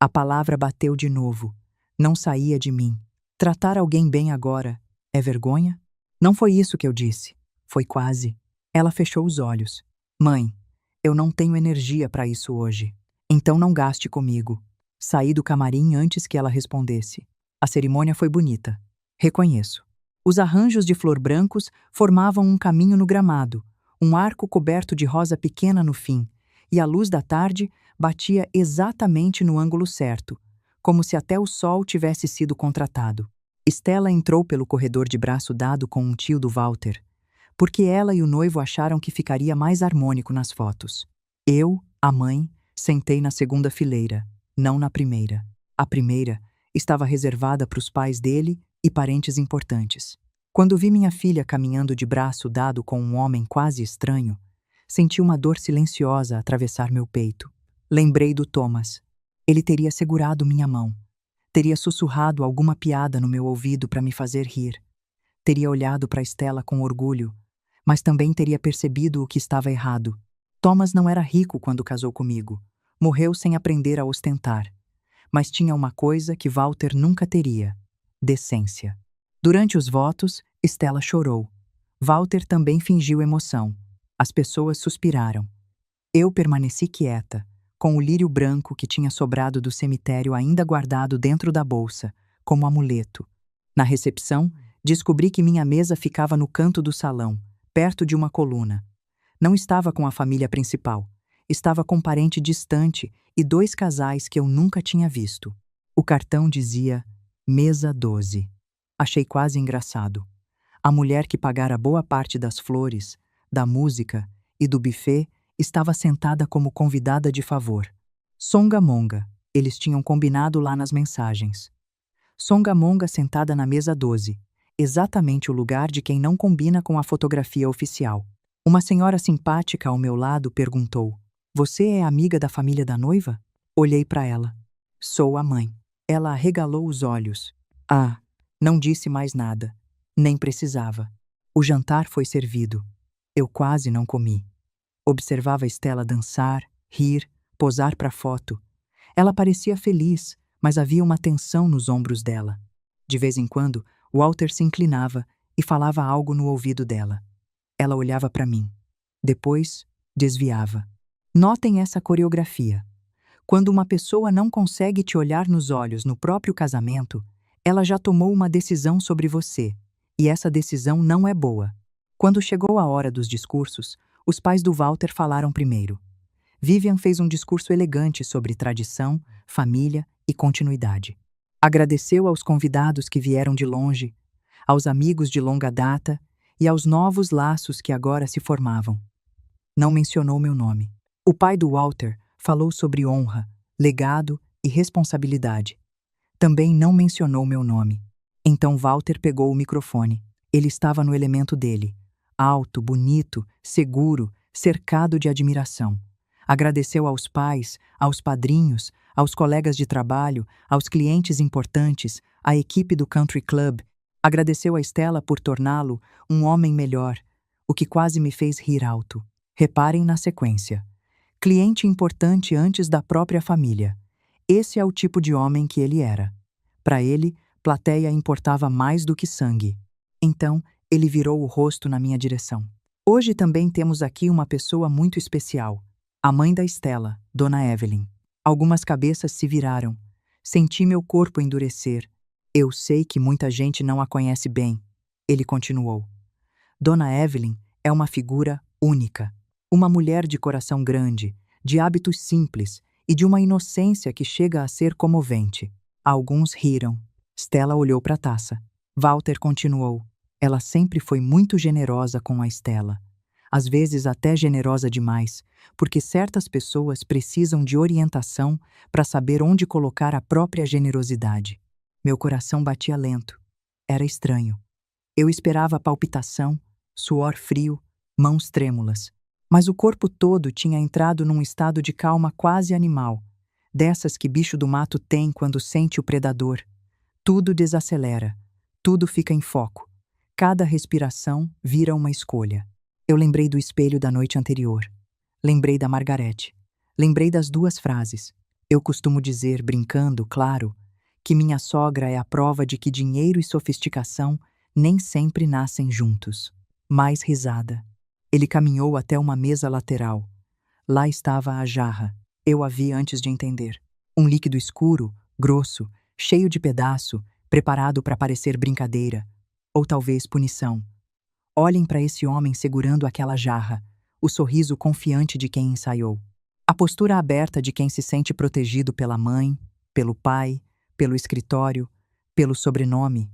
S1: A palavra bateu de novo. Não saía de mim. Tratar alguém bem agora é vergonha? Não foi isso que eu disse. Foi quase. Ela fechou os olhos. Mãe, eu não tenho energia para isso hoje. Então não gaste comigo. Saí do camarim antes que ela respondesse. A cerimônia foi bonita. Reconheço. Os arranjos de flor brancos formavam um caminho no gramado, um arco coberto de rosa pequena no fim, e a luz da tarde batia exatamente no ângulo certo, como se até o sol tivesse sido contratado. Stella entrou pelo corredor de braço dado com um tio do Walter, porque ela e o noivo acharam que ficaria mais harmônico nas fotos. Eu, a mãe, sentei na segunda fileira, não na primeira. A primeira estava reservada para os pais dele e parentes importantes. Quando vi minha filha caminhando de braço dado com um homem quase estranho, senti uma dor silenciosa atravessar meu peito. Lembrei do Thomas. Ele teria segurado minha mão. Teria sussurrado alguma piada no meu ouvido para me fazer rir. Teria olhado para Stella com orgulho, mas também teria percebido o que estava errado. Thomas não era rico quando casou comigo. Morreu sem aprender a ostentar. Mas tinha uma coisa que Walter nunca teria: decência. Durante os votos, Stella chorou. Walter também fingiu emoção. As pessoas suspiraram. Eu permaneci quieta, com o lírio branco que tinha sobrado do cemitério ainda guardado dentro da bolsa, como amuleto. Na recepção, descobri que minha mesa ficava no canto do salão, perto de uma coluna. Não estava com a família principal. Estava com um parente distante e 2 casais que eu nunca tinha visto. O cartão dizia Mesa 12. Achei quase engraçado. A mulher que pagara boa parte das flores, da música e do buffet estava sentada como convidada de favor. Songamonga, eles tinham combinado lá nas mensagens. Songamonga sentada na mesa 12, exatamente o lugar de quem não combina com a fotografia oficial. Uma senhora simpática ao meu lado perguntou: Você é amiga da família da noiva? Olhei para ela. Sou a mãe. Ela arregalou os olhos. Ah, não disse mais nada. Nem precisava. O jantar foi servido. Eu quase não comi. Observava Stella dançar, rir, posar para foto. Ela parecia feliz, mas havia uma tensão nos ombros dela. De vez em quando, Walter se inclinava e falava algo no ouvido dela. Ela olhava para mim. Depois, desviava. Notem essa coreografia. Quando uma pessoa não consegue te olhar nos olhos no próprio casamento, ela já tomou uma decisão sobre você, e essa decisão não é boa. Quando chegou a hora dos discursos, os pais do Walter falaram primeiro. Vivian fez um discurso elegante sobre tradição, família e continuidade. Agradeceu aos convidados que vieram de longe, aos amigos de longa data e aos novos laços que agora se formavam. Não mencionou meu nome. O pai do Walter falou sobre honra, legado e responsabilidade. Também não mencionou meu nome. Então Walter pegou o microfone. Ele estava no elemento dele. Alto, bonito, seguro, cercado de admiração. Agradeceu aos pais, aos padrinhos, aos colegas de trabalho, aos clientes importantes, à equipe do Country Club. Agradeceu a Stella por torná-lo um homem melhor, o que quase me fez rir alto. Reparem na sequência. Cliente importante antes da própria família. Esse é o tipo de homem que ele era. Para ele, plateia importava mais do que sangue. Então, ele virou o rosto na minha direção. Hoje também temos aqui uma pessoa muito especial. A mãe da Stella, Dona Evelyn. Algumas cabeças se viraram. Senti meu corpo endurecer. Eu sei que muita gente não a conhece bem. Ele continuou. Dona Evelyn é uma figura única. Uma mulher de coração grande, de hábitos simples e de uma inocência que chega a ser comovente. Alguns riram. Stella olhou para a taça. Walter continuou. Ela sempre foi muito generosa com a Stella. Às vezes até generosa demais, porque certas pessoas precisam de orientação para saber onde colocar a própria generosidade. Meu coração batia lento. Era estranho. Eu esperava palpitação, suor frio, mãos trêmulas. Mas o corpo todo tinha entrado num estado de calma quase animal, dessas que bicho do mato tem quando sente o predador. Tudo desacelera, tudo fica em foco. Cada respiração vira uma escolha. Eu lembrei do espelho da noite anterior. Lembrei da Margarete. Lembrei das duas frases. Eu costumo dizer, brincando, claro, que minha sogra é a prova de que dinheiro e sofisticação nem sempre nascem juntos. Mais risada. Ele caminhou até uma mesa lateral. Lá estava a jarra. Eu a vi antes de entender. Um líquido escuro, grosso, cheio de pedaço, preparado para parecer brincadeira. Ou talvez punição. Olhem para esse homem segurando aquela jarra, o sorriso confiante de quem ensaiou. A postura aberta de quem se sente protegido pela mãe, pelo pai, pelo escritório, pelo sobrenome.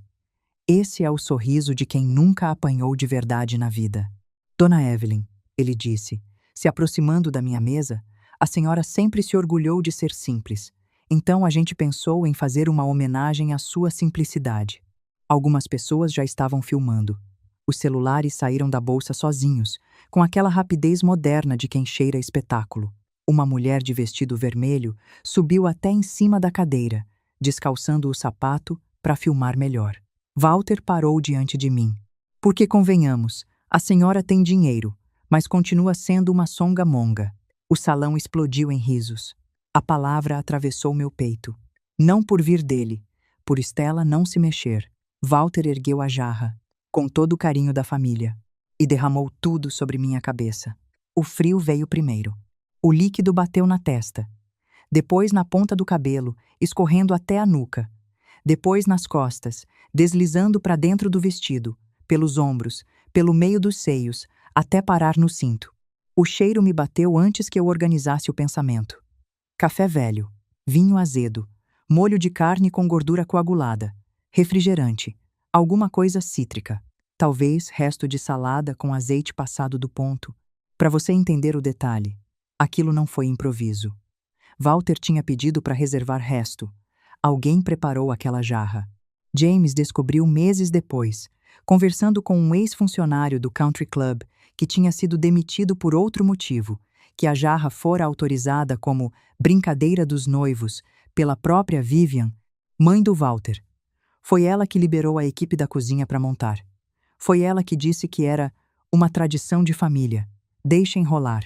S1: Esse é o sorriso de quem nunca apanhou de verdade na vida. Dona Evelyn, ele disse, se aproximando da minha mesa, a senhora sempre se orgulhou de ser simples. Então a gente pensou em fazer uma homenagem à sua simplicidade. Algumas pessoas já estavam filmando. Os celulares saíram da bolsa sozinhos, com aquela rapidez moderna de quem cheira espetáculo. Uma mulher de vestido vermelho subiu até em cima da cadeira, descalçando o sapato para filmar melhor. Walter parou diante de mim. Porque convenhamos, a senhora tem dinheiro, mas continua sendo uma songamonga. O salão explodiu em risos. A palavra atravessou meu peito. Não por vir dele, por Stella não se mexer. Walter ergueu a jarra, com todo o carinho da família, e derramou tudo sobre minha cabeça. O frio veio primeiro. O líquido bateu na testa, depois na ponta do cabelo, escorrendo até a nuca, depois nas costas, deslizando para dentro do vestido, pelos ombros, pelo meio dos seios, até parar no cinto. O cheiro me bateu antes que eu organizasse o pensamento. Café velho, vinho azedo, molho de carne com gordura coagulada, refrigerante, alguma coisa cítrica, talvez resto de salada com azeite passado do ponto. Para você entender o detalhe, aquilo não foi improviso. Walter tinha pedido para reservar resto. Alguém preparou aquela jarra. James descobriu meses depois, conversando com um ex-funcionário do Country Club que tinha sido demitido por outro motivo, que a jarra fora autorizada como brincadeira dos noivos pela própria Vivian, mãe do Walter. Foi ela que liberou a equipe da cozinha para montar. Foi ela que disse que era uma tradição de família. Deixem rolar.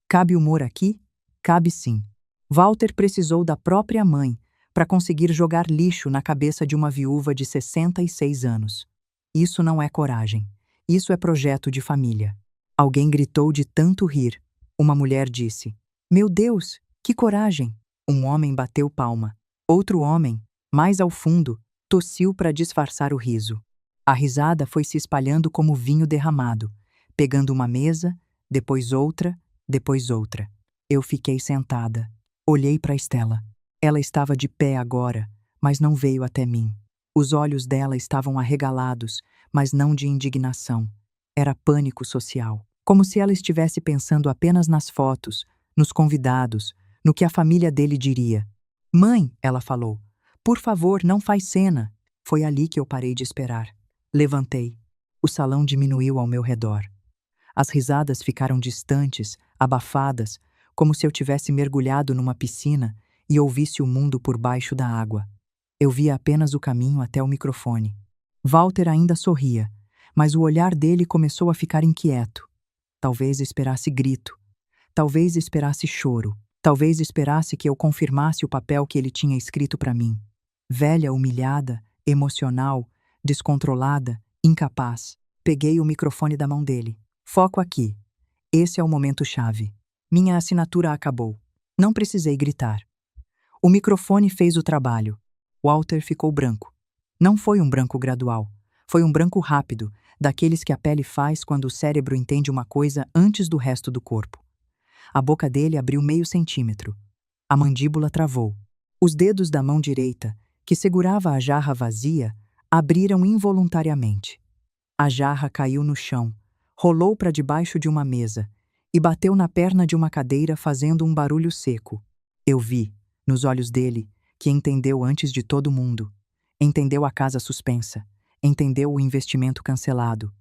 S1: Cabe humor aqui? Cabe sim. Walter precisou da própria mãe para conseguir jogar lixo na cabeça de uma viúva de 66 anos. Isso não é coragem. Isso é projeto de família. Alguém gritou de tanto rir. Uma mulher disse: "Meu Deus, que coragem!" Um homem bateu palma. Outro homem, mais ao fundo, tossiu para disfarçar o riso. A risada foi se espalhando como vinho derramado, pegando uma mesa, depois outra, depois outra. Eu fiquei sentada. Olhei para Estela. Ela estava de pé agora, mas não veio até mim. Os olhos dela estavam arregalados, mas não de indignação. Era pânico social. Como se ela estivesse pensando apenas nas fotos, nos convidados, no que a família dele diria. Mãe, ela falou, por favor, não faz cena. Foi ali que eu parei de esperar. Levantei. O salão diminuiu ao meu redor. As risadas ficaram distantes, abafadas, como se eu tivesse mergulhado numa piscina e ouvisse o mundo por baixo da água. Eu via apenas o caminho até o microfone. Walter ainda sorria, mas o olhar dele começou a ficar inquieto. Talvez esperasse grito. Talvez esperasse choro. Talvez esperasse que eu confirmasse o papel que ele tinha escrito para mim. Velha, humilhada, emocional, descontrolada, incapaz. Peguei o microfone da mão dele. Foco aqui. Esse é o momento-chave. Minha assinatura acabou. Não precisei gritar. O microfone fez o trabalho. Walter ficou branco. Não foi um branco gradual. Foi um branco rápido, daqueles que a pele faz quando o cérebro entende uma coisa antes do resto do corpo. A boca dele abriu meio centímetro. A mandíbula travou. Os dedos da mão direita, que segurava a jarra vazia, abriram involuntariamente. A jarra caiu no chão, rolou para debaixo de uma mesa e bateu na perna de uma cadeira fazendo um barulho seco. Eu vi, nos olhos dele, que entendeu antes de todo mundo. Entendeu a casa suspensa. Entendeu o investimento cancelado.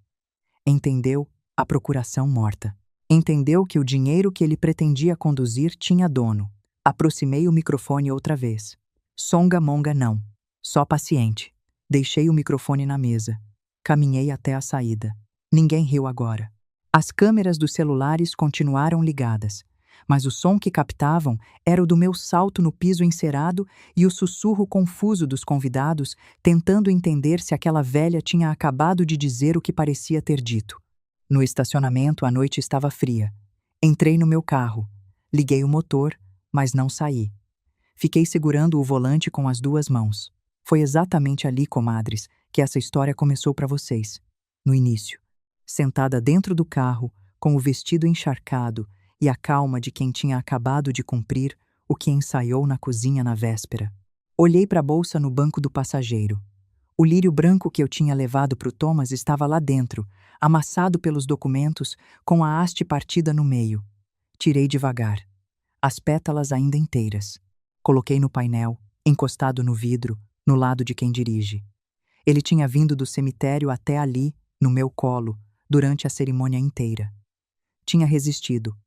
S1: Entendeu a procuração morta. Entendeu que o dinheiro que ele pretendia conduzir tinha dono. Aproximei o microfone outra vez. Songamonga não. Só paciente. Deixei o microfone na mesa. Caminhei até a saída. Ninguém riu agora. As câmeras dos celulares continuaram ligadas, mas o som que captavam era o do meu salto no piso encerado e o sussurro confuso dos convidados tentando entender se aquela velha tinha acabado de dizer o que parecia ter dito. No estacionamento, a noite estava fria. Entrei no meu carro. Liguei o motor, mas não saí. Fiquei segurando o volante com as duas mãos. Foi exatamente ali, comadres, que essa história começou para vocês. No início. Sentada dentro do carro, com o vestido encharcado e a calma de quem tinha acabado de cumprir o que ensaiou na cozinha na véspera. Olhei para a bolsa no banco do passageiro. O lírio branco que eu tinha levado para o Thomas estava lá dentro, amassado pelos documentos, com a haste partida no meio. Tirei devagar. As pétalas ainda inteiras. Coloquei no painel, encostado no vidro, no lado de quem dirige. Ele tinha vindo do cemitério até ali, no meu colo, durante a cerimônia inteira. Tinha resistido.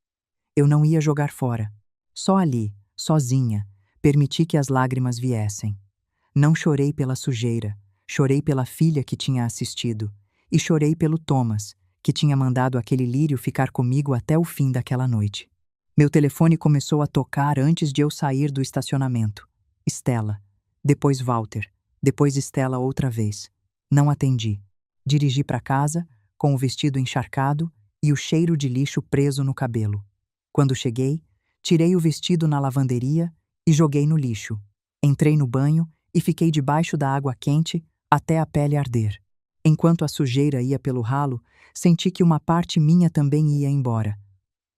S1: Eu não ia jogar fora. Só ali, sozinha, permiti que as lágrimas viessem. Não chorei pela sujeira, chorei pela filha que tinha assistido, e chorei pelo Thomas, que tinha mandado aquele lírio ficar comigo até o fim daquela noite. Meu telefone começou a tocar antes de eu sair do estacionamento. Estela. Depois Walter. Depois Estela outra vez. Não atendi. Dirigi para casa, com o vestido encharcado e o cheiro de lixo preso no cabelo. Quando cheguei, tirei o vestido na lavanderia e joguei no lixo. Entrei no banho e fiquei debaixo da água quente até a pele arder. Enquanto a sujeira ia pelo ralo, senti que uma parte minha também ia embora.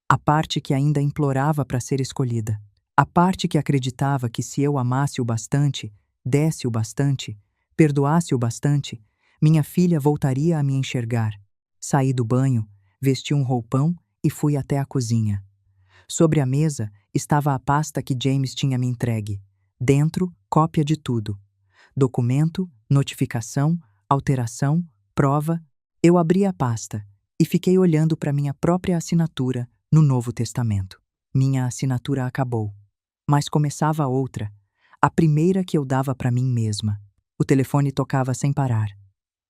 S1: A parte que ainda implorava para ser escolhida. A parte que acreditava que se eu amasse o bastante, desse o bastante, perdoasse o bastante, minha filha voltaria a me enxergar. Saí do banho, vesti um roupão e fui até a cozinha. Sobre a mesa estava a pasta que James tinha me entregue. Dentro, cópia de tudo. Documento, notificação, alteração, prova. Eu abri a pasta e fiquei olhando para minha própria assinatura no Novo Testamento. Minha assinatura acabou. Mas começava outra, a primeira que eu dava para mim mesma. O telefone tocava sem parar.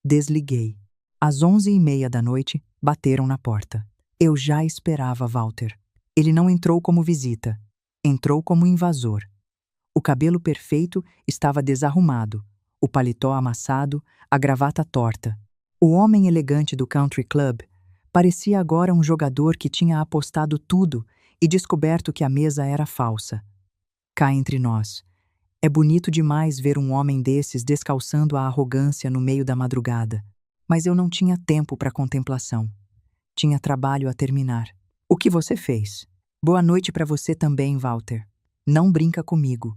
S1: Desliguei. Às 11h30 da noite, bateram na porta. Eu já esperava Walter. Ele não entrou como visita. Entrou como invasor. O cabelo perfeito estava desarrumado, o paletó amassado, a gravata torta. O homem elegante do country club parecia agora um jogador que tinha apostado tudo e descoberto que a mesa era falsa. Cá entre nós. É bonito demais ver um homem desses descalçando a arrogância no meio da madrugada. Mas eu não tinha tempo para contemplação. Tinha trabalho a terminar. O que você fez? Boa noite para você também, Walter. Não brinca comigo.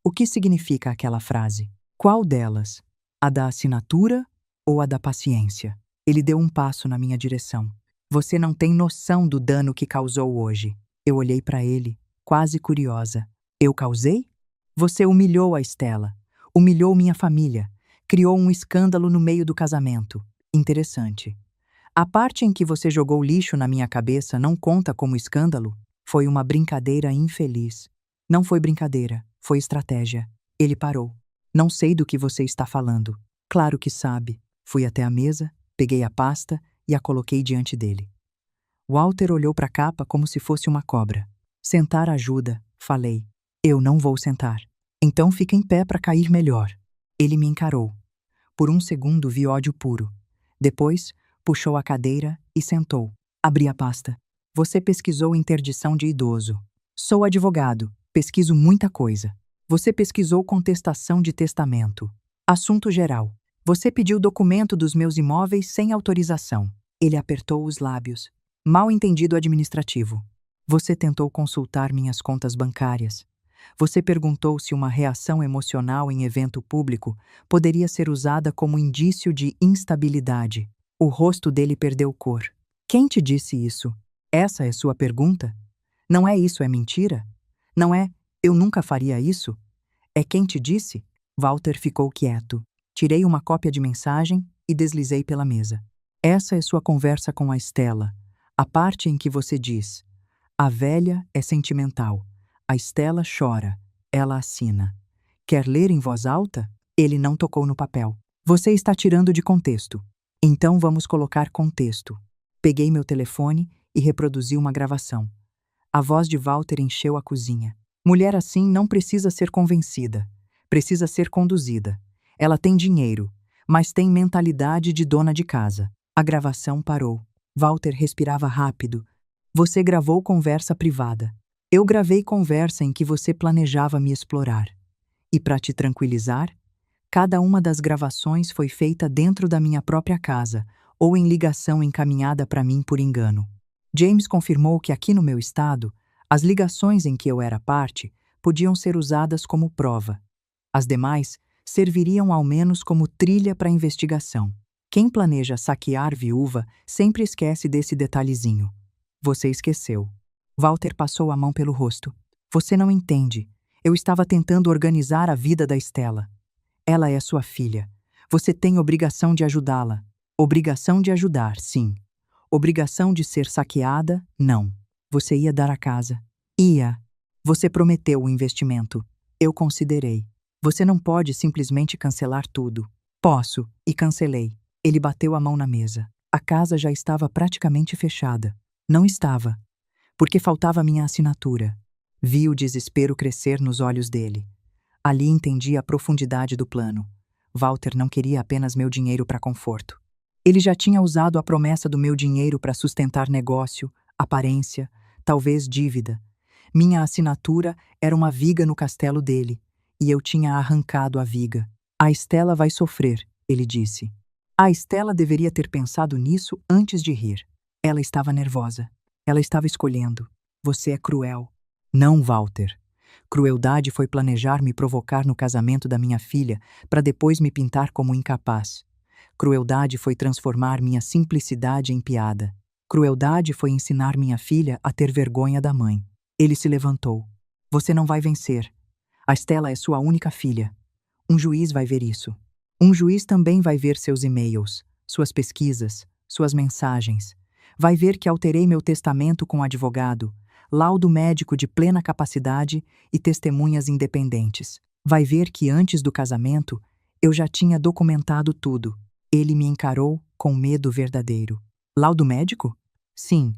S1: O que significa aquela frase? Qual delas? A da assinatura ou a da paciência? Ele deu um passo na minha direção. Você não tem noção do dano que causou hoje. Eu olhei para ele, quase curiosa. Eu causei? Você humilhou a Estela. Humilhou minha família. Criou um escândalo no meio do casamento. Interessante. A parte em que você jogou lixo na minha cabeça não conta como escândalo? Foi uma brincadeira infeliz. Não foi brincadeira, foi estratégia. Ele parou. Não sei do que você está falando. Claro que sabe. Fui até a mesa, peguei a pasta e a coloquei diante dele. Walter olhou para a capa como se fosse uma cobra. Sentar ajuda, falei. Eu não vou sentar. Então fica em pé para cair melhor. Ele me encarou. Por um segundo vi ódio puro. Depois, puxou a cadeira e sentou. Abri a pasta. Você pesquisou interdição de idoso. Sou advogado. Pesquiso muita coisa. Você pesquisou contestação de testamento. Assunto geral. Você pediu documento dos meus imóveis sem autorização. Ele apertou os lábios. Mal entendido administrativo. Você tentou consultar minhas contas bancárias. Você perguntou se uma reação emocional em evento público poderia ser usada como indício de instabilidade. O rosto dele perdeu cor. Quem te disse isso? Essa é sua pergunta? Não é isso, é mentira? Não é, eu nunca faria isso? É quem te disse? Walter ficou quieto. Tirei uma cópia de mensagem e deslizei pela mesa. Essa é sua conversa com a Estela. A parte em que você diz: a velha é sentimental. A Estela chora. Ela assina. Quer ler em voz alta? Ele não tocou no papel. Você está tirando de contexto. Então vamos colocar contexto. Peguei meu telefone e reproduzi uma gravação. A voz de Walter encheu a cozinha. Mulher assim não precisa ser convencida. Precisa ser conduzida. Ela tem dinheiro, mas tem mentalidade de dona de casa. A gravação parou. Walter respirava rápido. Você gravou conversa privada. Eu gravei conversa em que você planejava me explorar. E para te tranquilizar, cada uma das gravações foi feita dentro da minha própria casa ou em ligação encaminhada para mim por engano. James confirmou que aqui no meu estado, as ligações em que eu era parte podiam ser usadas como prova. As demais serviriam ao menos como trilha para a investigação. Quem planeja saquear viúva sempre esquece desse detalhezinho. Você esqueceu. Walter passou a mão pelo rosto. Você não entende. Eu estava tentando organizar a vida da Estela. Ela é sua filha. Você tem obrigação de ajudá-la. Obrigação de ajudar, sim. Obrigação de ser saqueada, não. Você ia dar a casa. Ia. Você prometeu o investimento. Eu considerei. Você não pode simplesmente cancelar tudo. Posso, e cancelei. Ele bateu a mão na mesa. A casa já estava praticamente fechada. Não estava. Porque faltava minha assinatura. Vi o desespero crescer nos olhos dele. Ali entendi a profundidade do plano. Walter não queria apenas meu dinheiro para conforto. Ele já tinha usado a promessa do meu dinheiro para sustentar negócio, aparência, talvez dívida. Minha assinatura era uma viga no castelo dele, e eu tinha arrancado a viga. A Estela vai sofrer, ele disse. A Estela deveria ter pensado nisso antes de rir. Ela estava nervosa. Ela estava escolhendo. Você é cruel. Não, Walter. Crueldade foi planejar me provocar no casamento da minha filha para depois me pintar como incapaz. Crueldade foi transformar minha simplicidade em piada. Crueldade foi ensinar minha filha a ter vergonha da mãe. Ele se levantou. Você não vai vencer. A Estela é sua única filha. Um juiz vai ver isso. Um juiz também vai ver seus e-mails, suas pesquisas, suas mensagens. Vai ver que alterei meu testamento com advogado, laudo médico de plena capacidade e testemunhas independentes. Vai ver que antes do casamento, eu já tinha documentado tudo. Ele me encarou com medo verdadeiro. Laudo médico? Sim.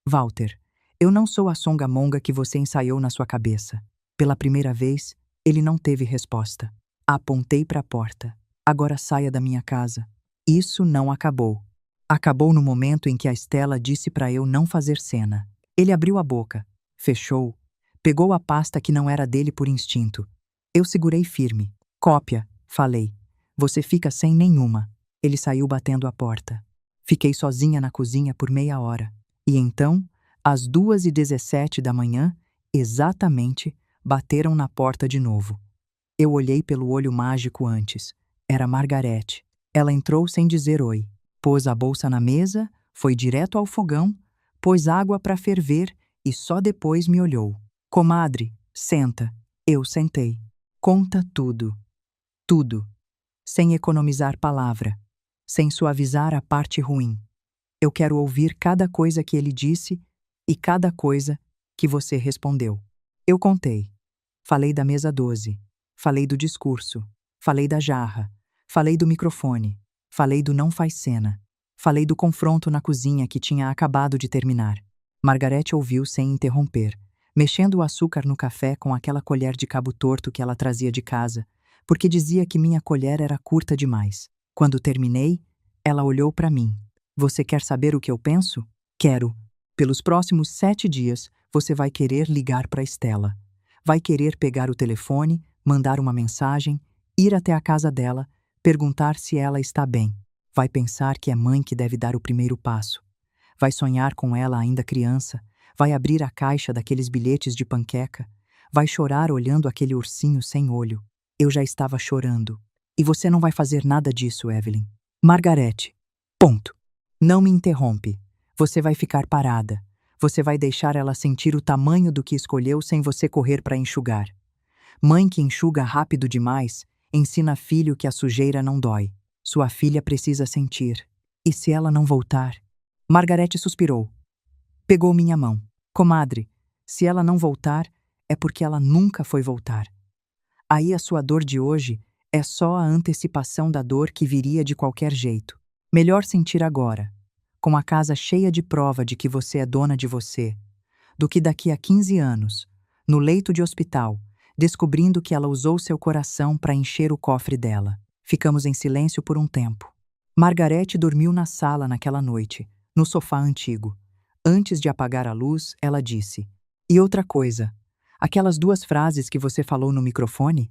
S1: Walter, eu não sou a songamonga que você ensaiou na sua cabeça. Pela primeira vez, ele não teve resposta. Apontei para a porta. Agora saia da minha casa. Isso não acabou. Acabou no momento em que a Estela disse para eu não fazer cena. Ele abriu a boca, fechou, Pegou a pasta que não era dele por instinto. Eu segurei firme. Cópia, falei. Você fica sem nenhuma. Ele saiu batendo a porta. Fiquei sozinha na cozinha por meia hora. E então, às 2h17 da manhã, exatamente, bateram na porta de novo. Eu olhei pelo olho mágico antes. Era Margarete. Ela entrou sem dizer oi. Pôs a bolsa na mesa, foi direto ao fogão, pôs água para ferver e só depois me olhou. Comadre, senta. Eu sentei. Conta tudo. Tudo. Sem economizar palavra. Sem suavizar a parte ruim. Eu quero ouvir cada coisa que ele disse e cada coisa que você respondeu. Eu contei. Falei da mesa 12. Falei do discurso. Falei da jarra. Falei do microfone. Falei do não faz cena. Falei do confronto na cozinha que tinha acabado de terminar. Margarete ouviu sem interromper, mexendo o açúcar no café com aquela colher de cabo torto que ela trazia de casa, porque dizia que minha colher era curta demais. Quando terminei, ela olhou para mim. Você quer saber o que eu penso? Quero. Pelos próximos 7 dias, você vai querer ligar para Estela. Vai querer pegar o telefone, mandar uma mensagem, ir até a casa dela, perguntar se ela está bem. Vai pensar que é mãe que deve dar o primeiro passo. Vai sonhar com ela ainda criança, vai abrir a caixa daqueles bilhetes de panqueca, vai chorar olhando aquele ursinho sem olho. Eu já estava chorando. E você não vai fazer nada disso, Evelyn. Margarete. Ponto. Não me interrompe. Você vai ficar parada. Você vai deixar ela sentir o tamanho do que escolheu sem você correr para enxugar. Mãe que enxuga rápido demais, ensina filho que a sujeira não dói. Sua filha precisa sentir. E se ela não voltar? Margarete suspirou. Pegou minha mão. Comadre, se ela não voltar, é porque ela nunca foi voltar. Aí a sua dor de hoje é só a antecipação da dor que viria de qualquer jeito. Melhor sentir agora, com a casa cheia de prova de que você é dona de você, do que daqui a 15 anos, no leito de hospital, descobrindo que ela usou seu coração para encher o cofre dela. Ficamos em silêncio por um tempo. Margarete dormiu na sala naquela noite, no sofá antigo. Antes de apagar a luz, ela disse: E outra coisa, aquelas 2 frases que você falou no microfone,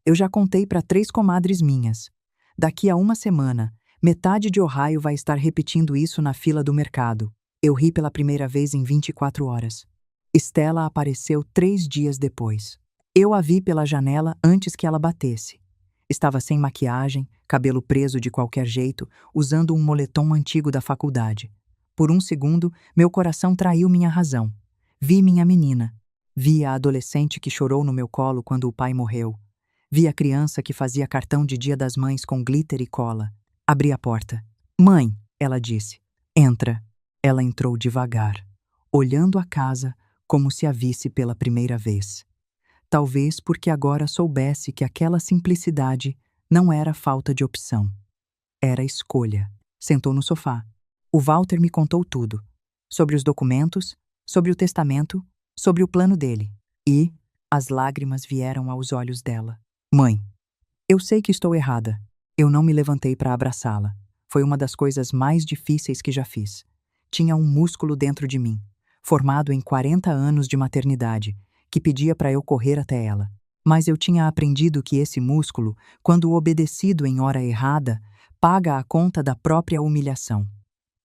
S1: eu já contei para 3 comadres minhas. Daqui a 1 semana, metade de Ohio vai estar repetindo isso na fila do mercado. Eu ri pela primeira vez em 24 horas. Estela apareceu 3 dias depois. Eu a vi pela janela antes que ela batesse. Estava sem maquiagem, cabelo preso de qualquer jeito, usando um moletom antigo da faculdade. Por um segundo, meu coração traiu minha razão. Vi minha menina. Vi a adolescente que chorou no meu colo quando o pai morreu. Vi a criança que fazia cartão de Dia das Mães com glitter e cola. Abri a porta. Mãe, ela disse. Entra. Ela entrou devagar, olhando a casa como se a visse pela primeira vez. Talvez porque agora soubesse que aquela simplicidade não era falta de opção. Era escolha. Sentou no sofá. O Walter me contou tudo. Sobre os documentos, sobre o testamento, sobre o plano dele. E as lágrimas vieram aos olhos dela. Mãe, eu sei que estou errada. Eu não me levantei para abraçá-la. Foi uma das coisas mais difíceis que já fiz. Tinha um músculo dentro de mim, formado em 40 anos de maternidade, que pedia para eu correr até ela. Mas eu tinha aprendido que esse músculo, quando obedecido em hora errada, paga a conta da própria humilhação.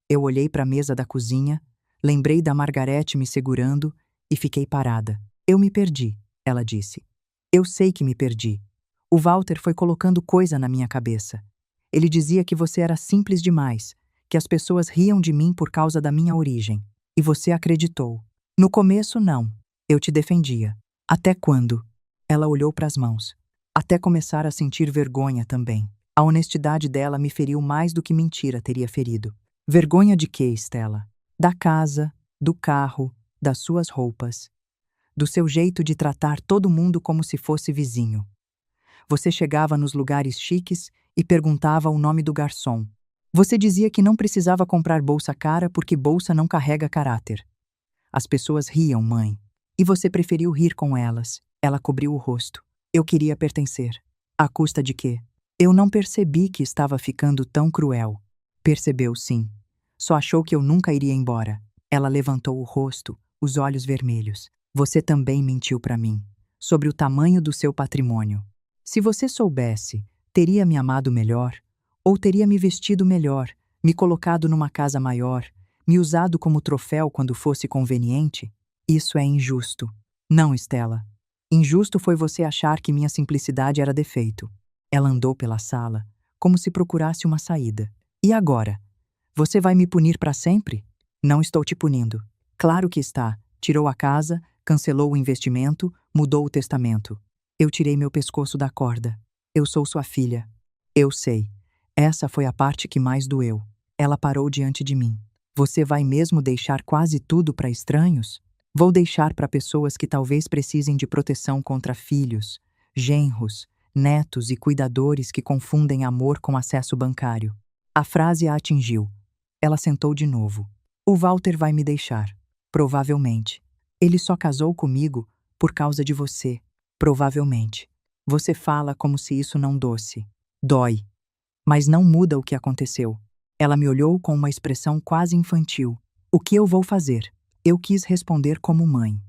S1: Eu olhei para a mesa da cozinha, lembrei da Margarete me segurando e fiquei parada. Eu me perdi, ela disse. Eu sei que me perdi. O Walter foi colocando coisa na minha cabeça. Ele dizia que você era simples demais, que as pessoas riam de mim por causa da minha origem. E você acreditou. No começo, não. Eu te defendia. Até quando? Ela olhou para as mãos. Até começar a sentir vergonha também. A honestidade dela me feriu mais do que mentira teria ferido. Vergonha de quê, Estela? Da casa, do carro, das suas roupas. Do seu jeito de tratar todo mundo como se fosse vizinho. Você chegava nos lugares chiques e perguntava o nome do garçom. Você dizia que não precisava comprar bolsa cara porque bolsa não carrega caráter. As pessoas riam, mãe. E você preferiu rir com elas. Ela cobriu o rosto. Eu queria pertencer. À custa de quê? Eu não percebi que estava ficando tão cruel. Percebeu, sim. Só achou que eu nunca iria embora. Ela levantou o rosto, os olhos vermelhos. Você também mentiu para mim, sobre o tamanho do seu patrimônio. Se você soubesse, teria me amado melhor, ou teria me vestido melhor, me colocado numa casa maior, me usado como troféu quando fosse conveniente? Isso é injusto. Não, Stella. Injusto foi você achar que minha simplicidade era defeito. Ela andou pela sala, como se procurasse uma saída. E agora? Você vai me punir para sempre? Não estou te punindo. Claro que está. Tirou a casa, cancelou o investimento, mudou o testamento. Eu tirei meu pescoço da corda. Eu sou sua filha. Eu sei. Essa foi a parte que mais doeu. Ela parou diante de mim. Você vai mesmo deixar quase tudo para estranhos? Vou deixar para pessoas que talvez precisem de proteção contra filhos, genros, netos e cuidadores que confundem amor com acesso bancário. A frase a atingiu. Ela sentou de novo. O Walter vai me deixar. Provavelmente. Ele só casou comigo por causa de você. Provavelmente. Você fala como se isso não doesse. Dói. Mas não muda o que aconteceu. Ela me olhou com uma expressão quase infantil. O que eu vou fazer? Eu quis responder como mãe.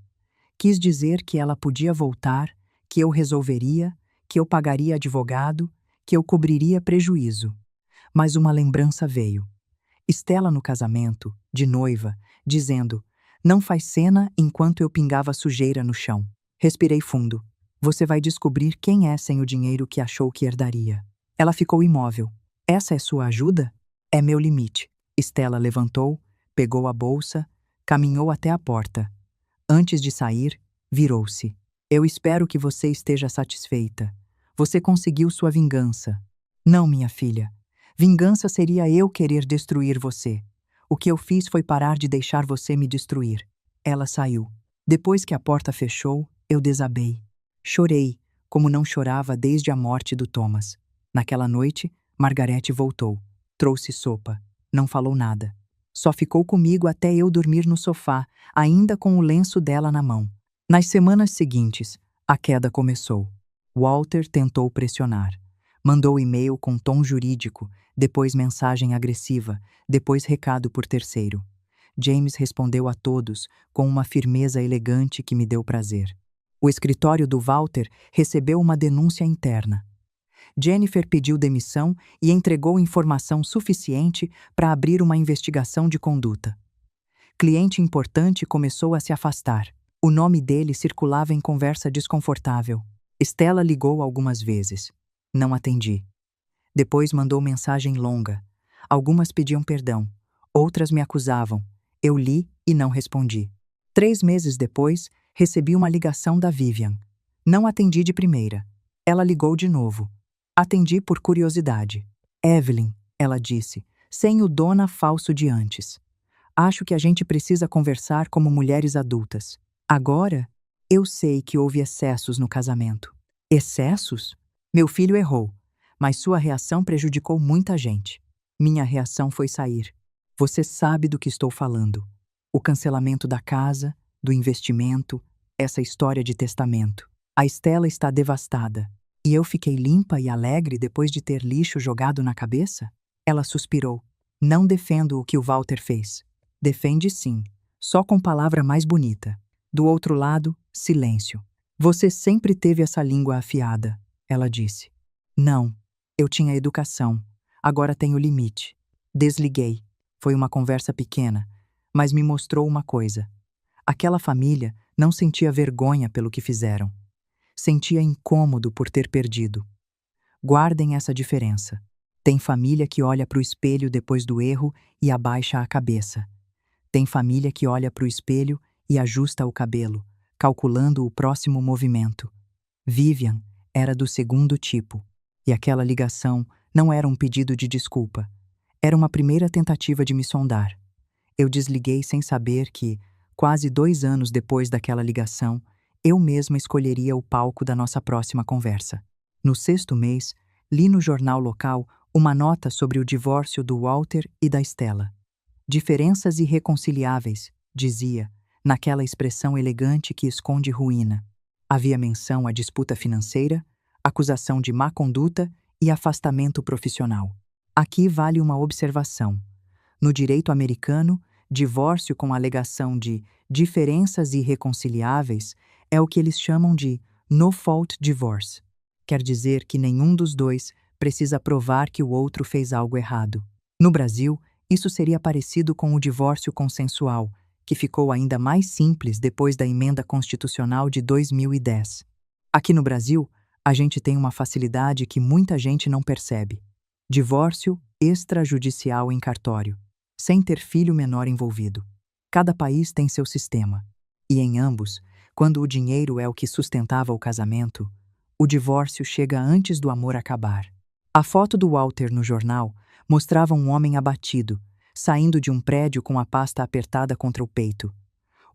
S1: Quis dizer que ela podia voltar, que eu resolveria, que eu pagaria advogado, que eu cobriria prejuízo. Mas uma lembrança veio. Stella no casamento, de noiva, dizendo: "Não faz cena enquanto eu pingava sujeira no chão." Respirei fundo. Você vai descobrir quem é sem o dinheiro que achou que herdaria. Ela ficou imóvel. Essa é sua ajuda? É meu limite. Stella levantou, pegou a bolsa, caminhou até a porta. Antes de sair, virou-se. Eu espero que você esteja satisfeita. Você conseguiu sua vingança. Não, minha filha. Vingança seria eu querer destruir você. O que eu fiz foi parar de deixar você me destruir. Ela saiu. Depois que a porta fechou, eu desabei. Chorei, como não chorava desde a morte do Thomas. Naquela noite, Margarete voltou. Trouxe sopa. Não falou nada. Só ficou comigo até eu dormir no sofá, ainda com o lenço dela na mão. Nas semanas seguintes, a queda começou. Walter tentou pressionar. Mandou e-mail com tom jurídico, depois mensagem agressiva, depois recado por terceiro. James respondeu a todos com uma firmeza elegante que me deu prazer. O escritório do Walter recebeu uma denúncia interna. Jennifer pediu demissão e entregou informação suficiente para abrir uma investigação de conduta. Cliente importante começou a se afastar. O nome dele circulava em conversa desconfortável. Stella ligou algumas vezes. Não atendi. Depois mandou mensagem longa. Algumas pediam perdão, outras me acusavam. Eu li e não respondi. 3 meses depois, recebi uma ligação da Vivian. Não atendi de primeira. Ela ligou de novo. Atendi por curiosidade. Evelyn, ela disse, sem o dona falso de antes. Acho que a gente precisa conversar como mulheres adultas. Agora, eu sei que houve excessos no casamento. Excessos? Meu filho errou, mas sua reação prejudicou muita gente. Minha reação foi sair. Você sabe do que estou falando. O cancelamento da casa, do investimento, essa história de testamento. A Stella está devastada. E eu fiquei limpa e alegre depois de ter lixo jogado na cabeça? Ela suspirou. Não defendo o que o Walter fez. Defende sim, só com palavra mais bonita. Do outro lado, silêncio. Você sempre teve essa língua afiada, ela disse. Não, eu tinha educação. Agora tenho limite. Desliguei. Foi uma conversa pequena, mas me mostrou uma coisa. Aquela família não sentia vergonha pelo que fizeram. Sentia incômodo por ter perdido. Guardem essa diferença. Tem família que olha para o espelho depois do erro e abaixa a cabeça. Tem família que olha para o espelho e ajusta o cabelo, calculando o próximo movimento. Vivian era do segundo tipo, e aquela ligação não era um pedido de desculpa. Era uma primeira tentativa de me sondar. Eu desliguei sem saber que, quase 2 anos depois daquela ligação, eu mesma escolheria o palco da nossa próxima conversa. No 6º mês, li no jornal local uma nota sobre o divórcio do Walter e da Stella. Diferenças irreconciliáveis, dizia, naquela expressão elegante que esconde ruína. Havia menção à disputa financeira, acusação de má conduta e afastamento profissional. Aqui vale uma observação. No direito americano, divórcio com alegação de diferenças irreconciliáveis, é o que eles chamam de no-fault divorce. Quer dizer que nenhum dos dois precisa provar que o outro fez algo errado. No Brasil, isso seria parecido com o divórcio consensual, que ficou ainda mais simples depois da emenda constitucional de 2010. Aqui no Brasil, a gente tem uma facilidade que muita gente não percebe: divórcio extrajudicial em cartório, sem ter filho menor envolvido. Cada país tem seu sistema, e em ambos, quando o dinheiro é o que sustentava o casamento, o divórcio chega antes do amor acabar. A foto do Walter no jornal mostrava um homem abatido, saindo de um prédio com a pasta apertada contra o peito.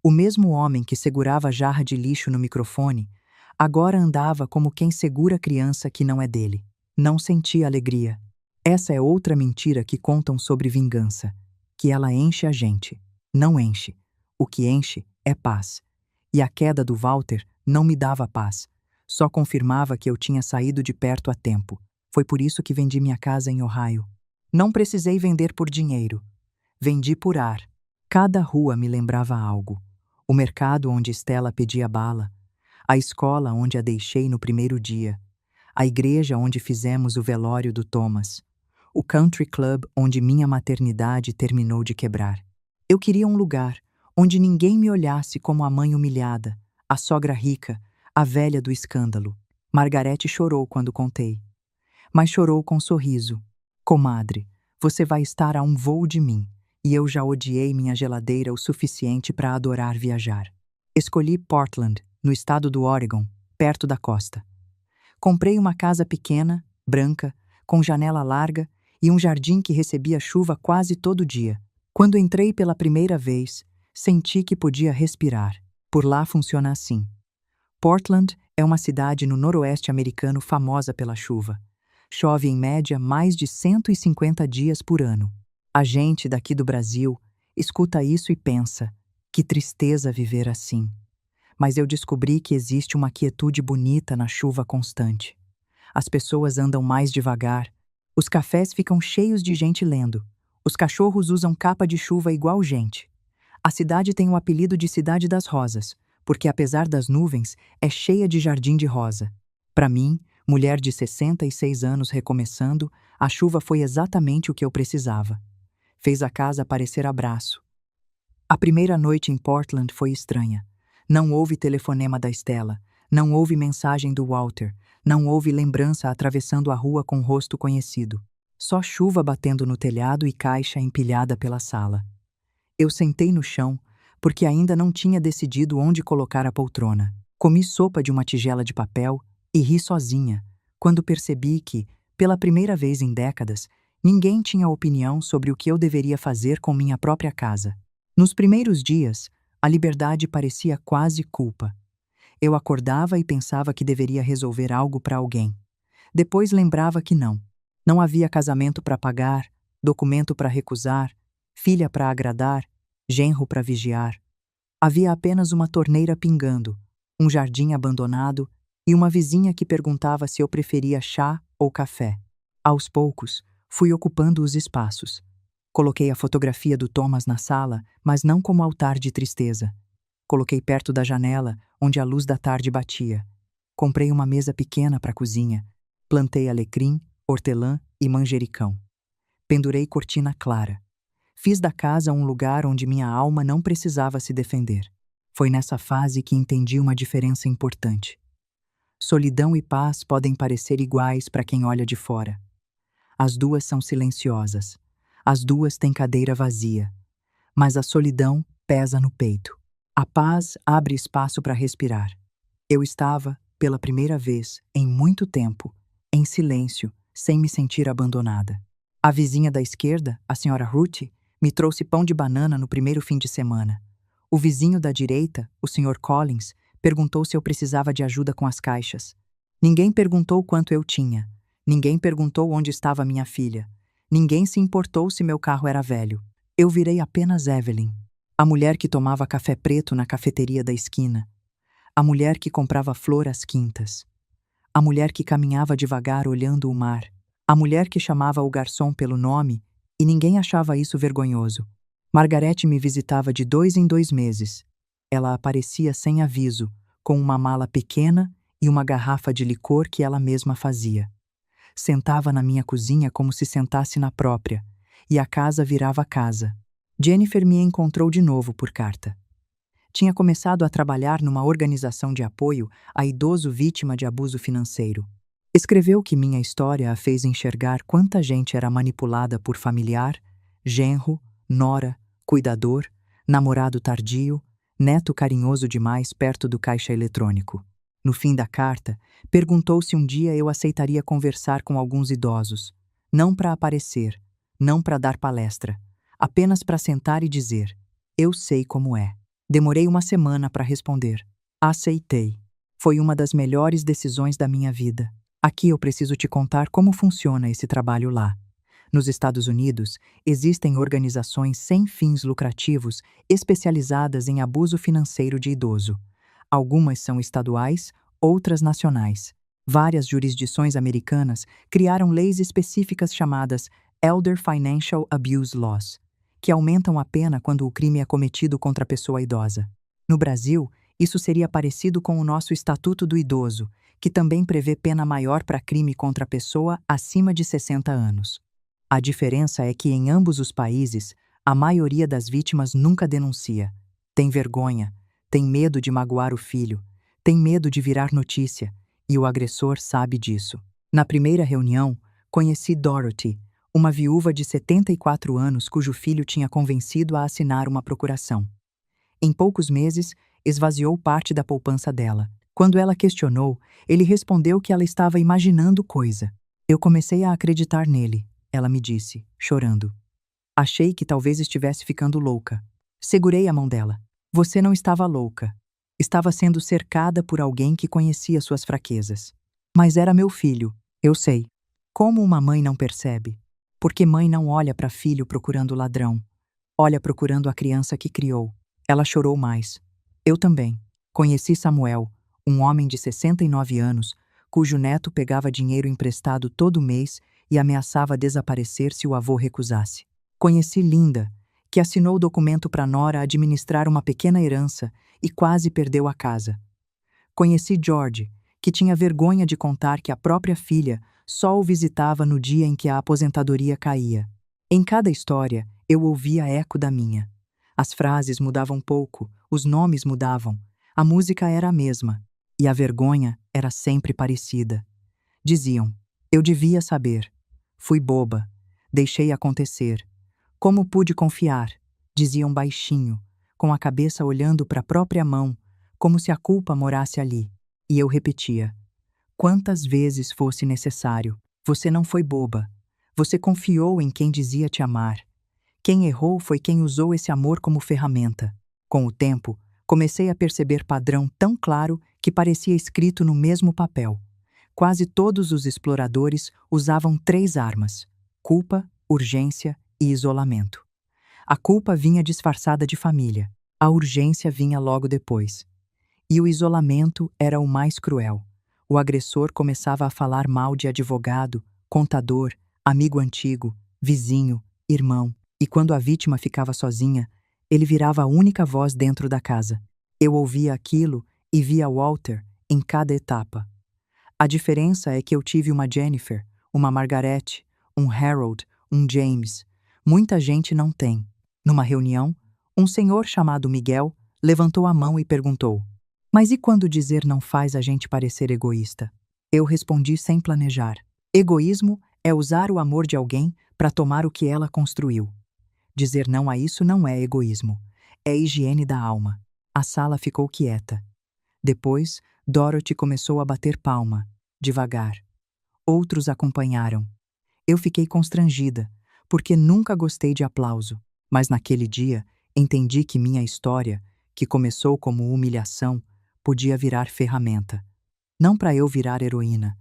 S1: O mesmo homem que segurava a jarra de lixo no microfone, agora andava como quem segura a criança que não é dele. Não sentia alegria. Essa é outra mentira que contam sobre vingança, que ela enche a gente. Não enche. O que enche é paz. E a queda do Walter não me dava paz. Só confirmava que eu tinha saído de perto a tempo. Foi por isso que vendi minha casa em Ohio. Não precisei vender por dinheiro. Vendi por ar. Cada rua me lembrava algo. O mercado onde Stella pedia bala, a escola onde a deixei no primeiro dia, a igreja onde fizemos o velório do Thomas, o country club onde minha maternidade terminou de quebrar. Eu queria um lugar onde ninguém me olhasse como a mãe humilhada, a sogra rica, a velha do escândalo. Margarete chorou quando contei. Mas chorou com sorriso. Comadre, você vai estar a um voo de mim, e eu já odiei minha geladeira o suficiente para adorar viajar. Escolhi Portland, no estado do Oregon, perto da costa. Comprei uma casa pequena, branca, com janela larga e um jardim que recebia chuva quase todo dia. Quando entrei pela primeira vez, senti que podia respirar. Por lá funciona assim. Portland é uma cidade no noroeste americano famosa pela chuva. Chove em média mais de 150 dias por ano. A gente daqui do Brasil escuta isso e pensa: que tristeza viver assim. Mas eu descobri que existe uma quietude bonita na chuva constante. As pessoas andam mais devagar, os cafés ficam cheios de gente lendo, os cachorros usam capa de chuva igual gente. A cidade tem o apelido de Cidade das Rosas, porque apesar das nuvens, é cheia de jardim de rosa. Para mim, mulher de 66 anos recomeçando, a chuva foi exatamente o que eu precisava. Fez a casa parecer abraço. A primeira noite em Portland foi estranha. Não houve telefonema da Stella, não houve mensagem do Walter, não houve lembrança atravessando a rua com rosto conhecido. Só chuva batendo no telhado e caixa empilhada pela sala. Eu sentei no chão, porque ainda não tinha decidido onde colocar a poltrona. Comi sopa de uma tigela de papel e ri sozinha, quando percebi que, pela primeira vez em décadas, ninguém tinha opinião sobre o que eu deveria fazer com minha própria casa. Nos primeiros dias, a liberdade parecia quase culpa. Eu acordava e pensava que deveria resolver algo para alguém. Depois lembrava que não. Não havia casamento para pagar, documento para recusar, filha para agradar, genro para vigiar. Havia apenas uma torneira pingando, um jardim abandonado e uma vizinha que perguntava se eu preferia chá ou café. Aos poucos, fui ocupando os espaços. Coloquei a fotografia do Thomas na sala, mas não como altar de tristeza. Coloquei perto da janela, onde a luz da tarde batia. Comprei uma mesa pequena para a cozinha. Plantei alecrim, hortelã e manjericão. Pendurei cortina clara. Fiz da casa um lugar onde minha alma não precisava se defender. Foi nessa fase que entendi uma diferença importante. Solidão e paz podem parecer iguais para quem olha de fora. As duas são silenciosas. As duas têm cadeira vazia. Mas a solidão pesa no peito. A paz abre espaço para respirar. Eu estava, pela primeira vez, em muito tempo, em silêncio, sem me sentir abandonada. A vizinha da esquerda, a senhora Ruth, me trouxe pão de banana no primeiro fim de semana. O vizinho da direita, o Sr. Collins, perguntou se eu precisava de ajuda com as caixas. Ninguém perguntou quanto eu tinha. Ninguém perguntou onde estava minha filha. Ninguém se importou se meu carro era velho. Eu virei apenas Evelyn, a mulher que tomava café preto na cafeteria da esquina, a mulher que comprava flor às quintas, a mulher que caminhava devagar olhando o mar, a mulher que chamava o garçom pelo nome e ninguém achava isso vergonhoso. Margarete me visitava de 2 em 2 meses Ela aparecia sem aviso, com uma mala pequena e uma garrafa de licor que ela mesma fazia. Sentava na minha cozinha como se sentasse na própria, e a casa virava casa. Jennifer me encontrou de novo por carta. Tinha começado a trabalhar numa organização de apoio a idoso vítima de abuso financeiro. Escreveu que minha história a fez enxergar quanta gente era manipulada por familiar, genro, nora, cuidador, namorado tardio, neto carinhoso demais perto do caixa eletrônico. No fim da carta, perguntou se um dia eu aceitaria conversar com alguns idosos, não para aparecer, não para dar palestra, apenas para sentar e dizer: eu sei como é. Demorei uma semana para responder. Aceitei. Foi uma das melhores decisões da minha vida. Aqui eu preciso te contar como funciona esse trabalho lá. Nos Estados Unidos, existem organizações sem fins lucrativos especializadas em abuso financeiro de idoso. Algumas são estaduais, outras nacionais. Várias jurisdições americanas criaram leis específicas chamadas Elder Financial Abuse Laws, que aumentam a pena quando o crime é cometido contra a pessoa idosa. No Brasil, isso seria parecido com o nosso Estatuto do Idoso, que também prevê pena maior para crime contra a pessoa acima de 60 anos. A diferença é que em ambos os países, a maioria das vítimas nunca denuncia. Tem vergonha, tem medo de magoar o filho, tem medo de virar notícia, e o agressor sabe disso. Na primeira reunião, conheci Dorothy, uma viúva de 74 anos cujo filho tinha convencido a assinar uma procuração. Em poucos meses, esvaziou parte da poupança dela. Quando ela questionou, ele respondeu que ela estava imaginando coisa. Eu comecei a acreditar nele, ela me disse, chorando. Achei que talvez estivesse ficando louca. Segurei a mão dela. Você não estava louca. Estava sendo cercada por alguém que conhecia suas fraquezas. Mas era meu filho, eu sei. Como uma mãe não percebe? Porque mãe não olha para filho procurando ladrão. Olha procurando a criança que criou. Ela chorou mais. Eu também. Conheci Samuel, um homem de 69 anos, cujo neto pegava dinheiro emprestado todo mês e ameaçava desaparecer se o avô recusasse. Conheci Linda, que assinou o documento para Nora administrar uma pequena herança e quase perdeu a casa. Conheci George, que tinha vergonha de contar que a própria filha só o visitava no dia em que a aposentadoria caía. Em cada história, eu ouvia eco da minha. As frases mudavam pouco, os nomes mudavam, a música era a mesma, e a vergonha era sempre parecida. Diziam: eu devia saber. Fui boba. Deixei acontecer. Como pude confiar? Diziam baixinho, com a cabeça olhando para a própria mão, como se a culpa morasse ali. E eu repetia: quantas vezes fosse necessário. Você não foi boba. Você confiou em quem dizia te amar. Quem errou foi quem usou esse amor como ferramenta. Com o tempo, comecei a perceber padrão tão claro que parecia escrito no mesmo papel. Quase todos os exploradores usavam 3 armas: culpa, urgência e isolamento. A culpa vinha disfarçada de família. A urgência vinha logo depois. E o isolamento era o mais cruel. O agressor começava a falar mal de advogado, contador, amigo antigo, vizinho, irmão. E quando a vítima ficava sozinha, ele virava a única voz dentro da casa. Eu ouvia aquilo e via Walter em cada etapa. A diferença é que eu tive uma Jennifer, uma Margarete, um Harold, um James. Muita gente não tem. Numa reunião, um senhor chamado Miguel levantou a mão e perguntou: mas e quando dizer não faz a gente parecer egoísta? Eu respondi sem planejar: egoísmo é usar o amor de alguém para tomar o que ela construiu. Dizer não a isso não é egoísmo, é higiene da alma. A sala ficou quieta. Depois, Dorothy começou a bater palma, devagar. Outros acompanharam. Eu fiquei constrangida, porque nunca gostei de aplauso, mas naquele dia entendi que minha história, que começou como humilhação, podia virar ferramenta. Não para eu virar heroína.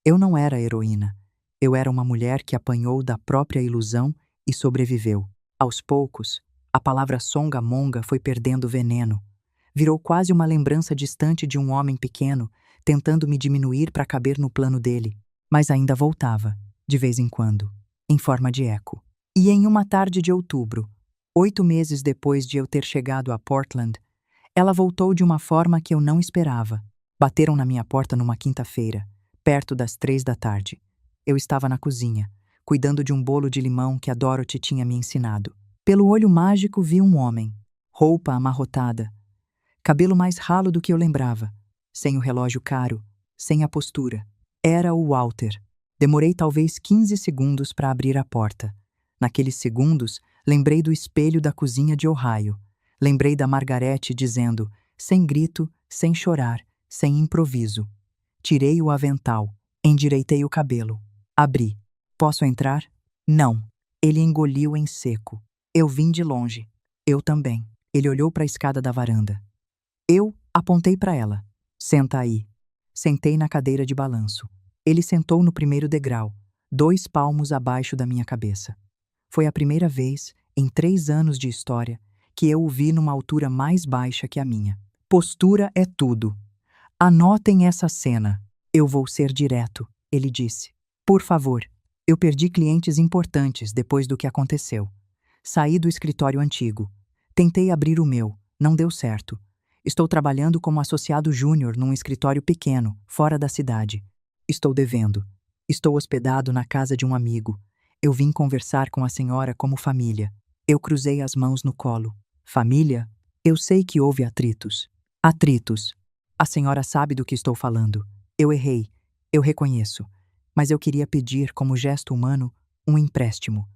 S1: Eu não era heroína. Eu era uma mulher que apanhou da própria ilusão e sobreviveu. Aos poucos, a palavra songamonga foi perdendo veneno. Virou quase uma lembrança distante de um homem pequeno, tentando me diminuir para caber no plano dele. Mas ainda voltava, de vez em quando, em forma de eco. E em uma tarde de outubro, 8 meses depois de eu ter chegado a Portland, Ela voltou de uma forma que eu não esperava. Bateram na minha porta numa quinta-feira, perto das 3 da tarde. Eu estava na cozinha, cuidando de um bolo de limão que a Dorothy tinha me ensinado. Pelo olho mágico vi um homem, roupa amarrotada, cabelo mais ralo do que eu lembrava, sem o relógio caro, sem a postura. Era o Walter. Demorei talvez 15 segundos para abrir a porta. Naqueles segundos, lembrei do espelho da cozinha de Ohio. Lembrei da Margarete dizendo, sem grito, sem chorar, sem improviso. Tirei o avental, endireitei o cabelo. Abri. Posso entrar? Não. Ele engoliu em seco. Eu vim de longe. Eu também. Ele olhou para a escada da varanda. Eu apontei para ela. Senta aí. Sentei na cadeira de balanço. Ele sentou no primeiro degrau, 2 palmos abaixo da minha cabeça. Foi a primeira vez, em 3 anos de história, que eu o vi numa altura mais baixa que a minha. Postura é tudo. Anotem essa cena. Eu vou ser direto, ele disse. Por favor. Eu perdi clientes importantes depois do que aconteceu. Saí do escritório antigo. Tentei abrir o meu. Não deu certo. Estou trabalhando como associado júnior num escritório pequeno, fora da cidade. Estou devendo. Estou hospedado na casa de um amigo. Eu vim conversar com a senhora como família. Eu cruzei as mãos no colo. Família? Eu sei que houve atritos. Atritos. A senhora sabe do que estou falando. Eu errei. Eu reconheço. Mas eu queria pedir, como gesto humano, um empréstimo.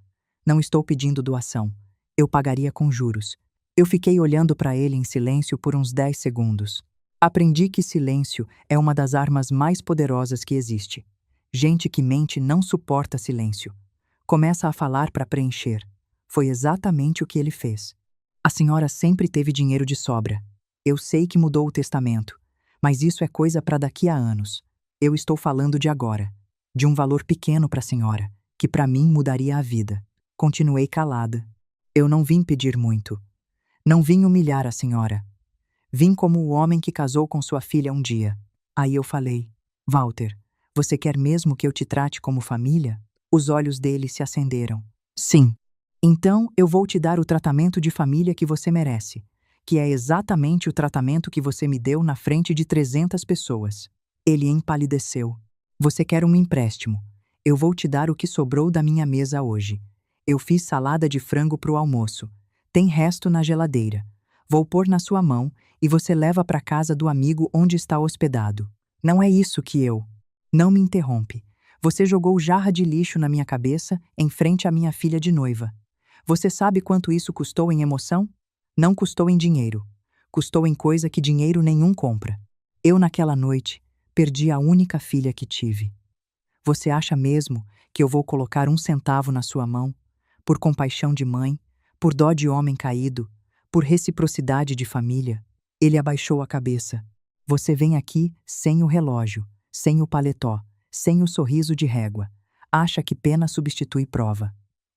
S1: Não estou pedindo doação. Eu pagaria com juros. Eu fiquei olhando para ele em silêncio por uns 10 segundos. Aprendi que silêncio é uma das armas mais poderosas que existe. Gente que mente não suporta silêncio. Começa a falar para preencher. Foi exatamente o que ele fez. A senhora sempre teve dinheiro de sobra. Eu sei que mudou o testamento, mas isso é coisa para daqui a anos. Eu estou falando de agora. De um valor pequeno para a senhora, que para mim mudaria a vida. Continuei calada. Eu não vim pedir muito. Não vim humilhar a senhora. Vim como o homem que casou com sua filha um dia. Aí eu falei, Walter, você quer mesmo que eu te trate como família? Os olhos dele se acenderam. Sim. Então eu vou te dar o tratamento de família que você merece, que é exatamente o tratamento que você me deu na frente de 300 pessoas. Ele empalideceu. Você quer um empréstimo. Eu vou te dar o que sobrou da minha mesa hoje. Eu fiz salada de frango pro almoço. Tem resto na geladeira. Vou pôr na sua mão e você leva para casa do amigo onde está hospedado. Não é isso que eu... Não me interrompe. Você jogou jarra de lixo na minha cabeça em frente à minha filha de noiva. Você sabe quanto isso custou em emoção? Não custou em dinheiro. Custou em coisa que dinheiro nenhum compra. Eu, naquela noite, perdi a única filha que tive. Você acha mesmo que eu vou colocar 1 centavo na sua mão, por compaixão de mãe, por dó de homem caído, por reciprocidade de família? Ele abaixou a cabeça. Você vem aqui sem o relógio, sem o paletó, sem o sorriso de régua. Acha que pena substitui prova.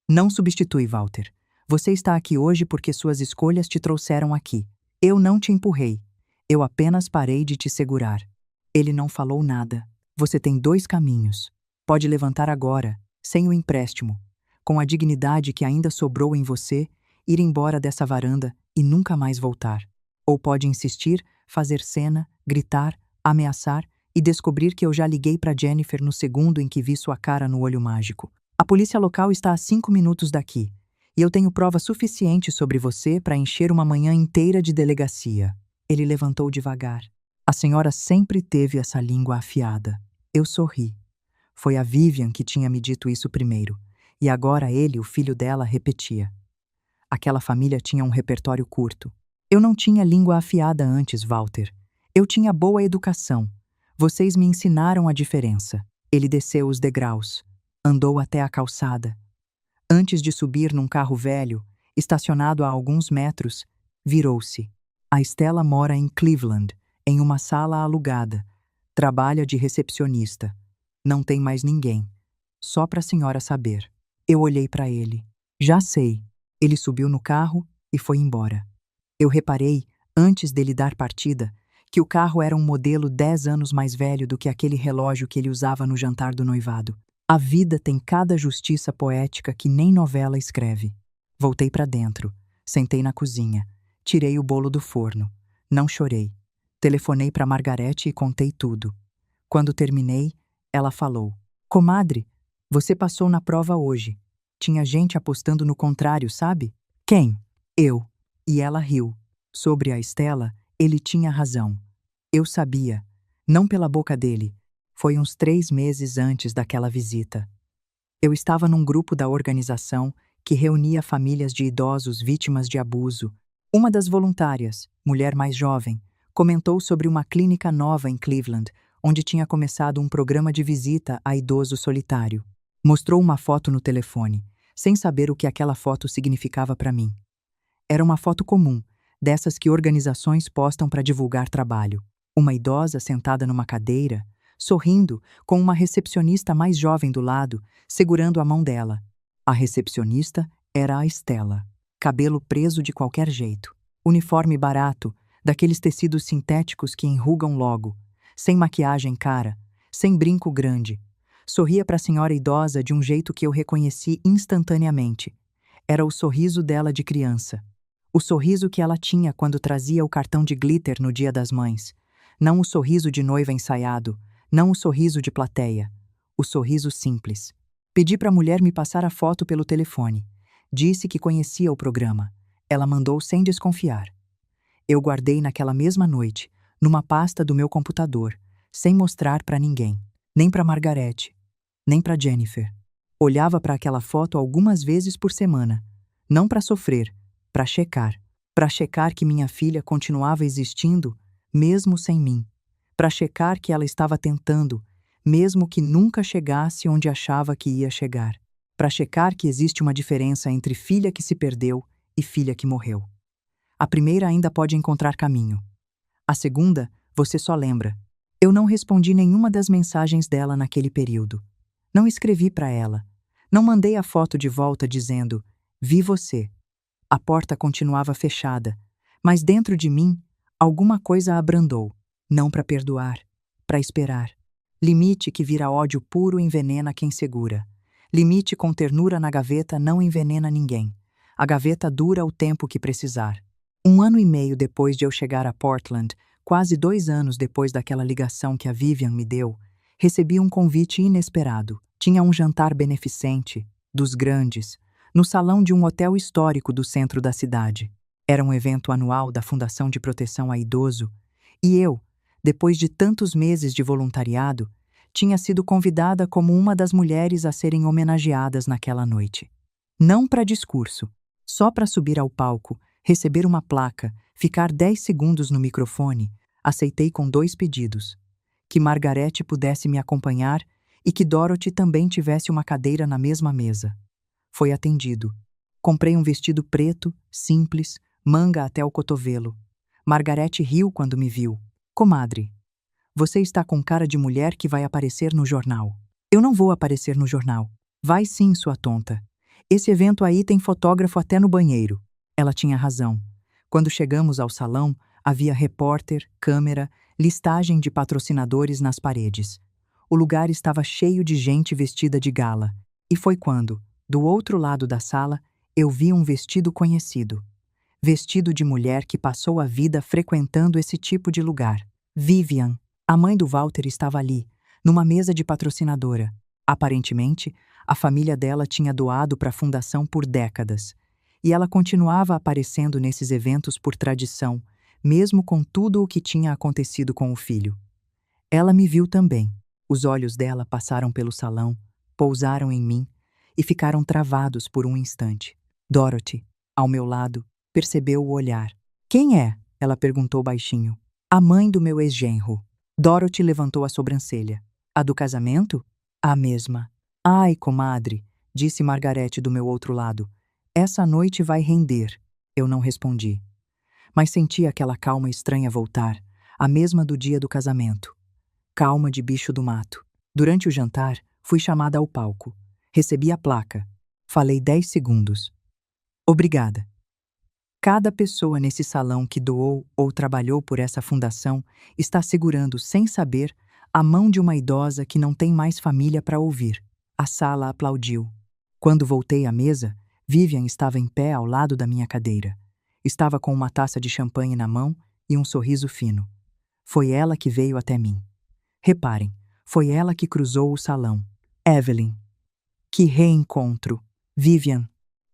S1: Não substitui, Walter. Você está aqui hoje porque suas escolhas te trouxeram aqui. Eu não te empurrei. Eu apenas parei de te segurar. Ele não falou nada. Você tem 2 caminhos. Pode levantar agora, sem o empréstimo, com a dignidade que ainda sobrou em você, ir embora dessa varanda e nunca mais voltar. Ou pode insistir, fazer cena, gritar, ameaçar e descobrir que eu já liguei para Jennifer no segundo em que vi sua cara no olho mágico. A polícia local está a 5 minutos daqui, e eu tenho prova suficiente sobre você para encher uma manhã inteira de delegacia. Ele levantou devagar. A senhora sempre teve essa língua afiada. Eu sorri. Foi a Vivian que tinha me dito isso primeiro, e agora ele, o filho dela, repetia. Aquela família tinha um repertório curto. Eu não tinha língua afiada antes, Walter. Eu tinha boa educação. Vocês me ensinaram a diferença. Ele desceu os degraus. Andou até a calçada. Antes de subir num carro velho, estacionado a alguns metros, virou-se. A Stella mora em Cleveland, em uma sala alugada. Trabalha de recepcionista. Não tem mais ninguém. Só para a senhora saber. Eu olhei para ele. Já sei. Ele subiu no carro e foi embora. Eu reparei, antes dele dar partida, que o carro era um modelo 10 anos mais velho do que aquele relógio que ele usava no jantar do noivado. A vida tem cada justiça poética que nem novela escreve. Voltei para dentro, sentei na cozinha, tirei o bolo do forno. Não chorei. Telefonei para Margarete e contei tudo. Quando terminei, ela falou: Comadre, você passou na prova hoje. Tinha gente apostando no contrário, sabe? Quem? Eu. E ela riu. Sobre a Estela, ele tinha razão. Eu sabia. Não pela boca dele. Foi uns 3 meses antes daquela visita. Eu estava num grupo da organização que reunia famílias de idosos vítimas de abuso. Uma das voluntárias, mulher mais jovem, comentou sobre uma clínica nova em Cleveland, onde tinha começado um programa de visita a idoso solitário. Mostrou uma foto no telefone, sem saber o que aquela foto significava para mim. Era uma foto comum, dessas que organizações postam para divulgar trabalho. Uma idosa sentada numa cadeira, sorrindo, com uma recepcionista mais jovem do lado, segurando a mão dela. A recepcionista era a Estela. Cabelo preso de qualquer jeito. Uniforme barato, daqueles tecidos sintéticos que enrugam logo. Sem maquiagem cara, sem brinco grande. Sorria para a senhora idosa de um jeito que eu reconheci instantaneamente. Era o sorriso dela de criança. O sorriso que ela tinha quando trazia o cartão de glitter no Dia das Mães. Não o sorriso de noiva ensaiado, não o sorriso de plateia. O sorriso simples. Pedi para a mulher me passar a foto pelo telefone. Disse que conhecia o programa. Ela mandou sem desconfiar. Eu guardei naquela mesma noite, numa pasta do meu computador, sem mostrar para ninguém. Nem para Margarete, nem para Jennifer. Olhava para aquela foto algumas vezes por semana. Não para sofrer, para checar. Para checar que minha filha continuava existindo, mesmo sem mim. Para checar que ela estava tentando, mesmo que nunca chegasse onde achava que ia chegar. Para checar que existe uma diferença entre filha que se perdeu e filha que morreu. A primeira ainda pode encontrar caminho. A segunda, você só lembra. Eu não respondi nenhuma das mensagens dela naquele período. Não escrevi para ela. Não mandei a foto de volta dizendo: vi você. A porta continuava fechada, mas dentro de mim, alguma coisa abrandou. Não para perdoar, para esperar. Limite que vira ódio puro envenena quem segura. Limite com ternura na gaveta não envenena ninguém. A gaveta dura o tempo que precisar. 1 ano e meio depois de eu chegar a Portland, quase 2 anos depois daquela ligação que a Vivian me deu, recebi um convite inesperado. Tinha um jantar beneficente, dos grandes, no salão de um hotel histórico do centro da cidade. Era um evento anual da Fundação de Proteção a Idoso, e eu, depois de tantos meses de voluntariado, tinha sido convidada como uma das mulheres a serem homenageadas naquela noite. Não para discurso, só para subir ao palco, receber uma placa, ficar 10 segundos no microfone, aceitei com 2 pedidos. Que Margarete pudesse me acompanhar e que Dorothy também tivesse uma cadeira na mesma mesa. Foi atendido. Comprei um vestido preto, simples, manga até o cotovelo. Margarete riu quando me viu. Comadre, você está com cara de mulher que vai aparecer no jornal. Eu não vou aparecer no jornal. Vai sim, sua tonta. Esse evento aí tem fotógrafo até no banheiro. Ela tinha razão. Quando chegamos ao salão, havia repórter, câmera, listagem de patrocinadores nas paredes. O lugar estava cheio de gente vestida de gala. E foi quando, do outro lado da sala, eu vi um vestido conhecido. Vestido de mulher que passou a vida frequentando esse tipo de lugar. Vivian, a mãe do Walter, estava ali, numa mesa de patrocinadora. Aparentemente, a família dela tinha doado para a fundação por décadas. E ela continuava aparecendo nesses eventos por tradição, mesmo com tudo o que tinha acontecido com o filho. Ela me viu também. Os olhos dela passaram pelo salão, pousaram em mim e ficaram travados por um instante. Dorothy, ao meu lado, percebeu o olhar. Quem é? Ela perguntou baixinho. A mãe do meu ex-genro. Dorothy levantou a sobrancelha. A do casamento? A mesma. Ai, comadre, disse Margarete do meu outro lado. Essa noite vai render. Eu não respondi. Mas senti aquela calma estranha voltar, a mesma do dia do casamento. Calma de bicho do mato. Durante o jantar, fui chamada ao palco. Recebi a placa. Falei 10 segundos. Obrigada. Cada pessoa nesse salão que doou ou trabalhou por essa fundação está segurando, sem saber, a mão de uma idosa que não tem mais família para ouvir. A sala aplaudiu. Quando voltei à mesa, Vivian estava em pé ao lado da minha cadeira. Estava com uma taça de champanhe na mão e um sorriso fino. Foi ela que veio até mim. Reparem, foi ela que cruzou o salão. Evelyn. Que reencontro. Vivian.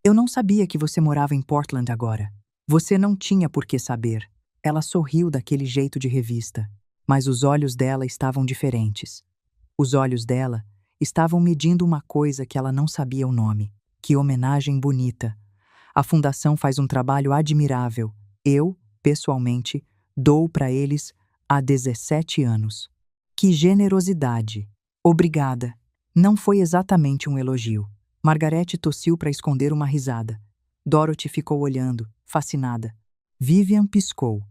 S1: Eu não sabia que você morava em Portland agora. Você não tinha por que saber. Ela sorriu daquele jeito de revista, mas os olhos dela estavam diferentes. Os olhos dela estavam medindo uma coisa que ela não sabia o nome. Que homenagem bonita. A fundação faz um trabalho admirável. Eu, pessoalmente, dou para eles há 17 anos. Que generosidade. Obrigada. Não foi exatamente um elogio. Margarete tossiu para esconder uma risada. Dorothy ficou olhando, fascinada. Vivian piscou.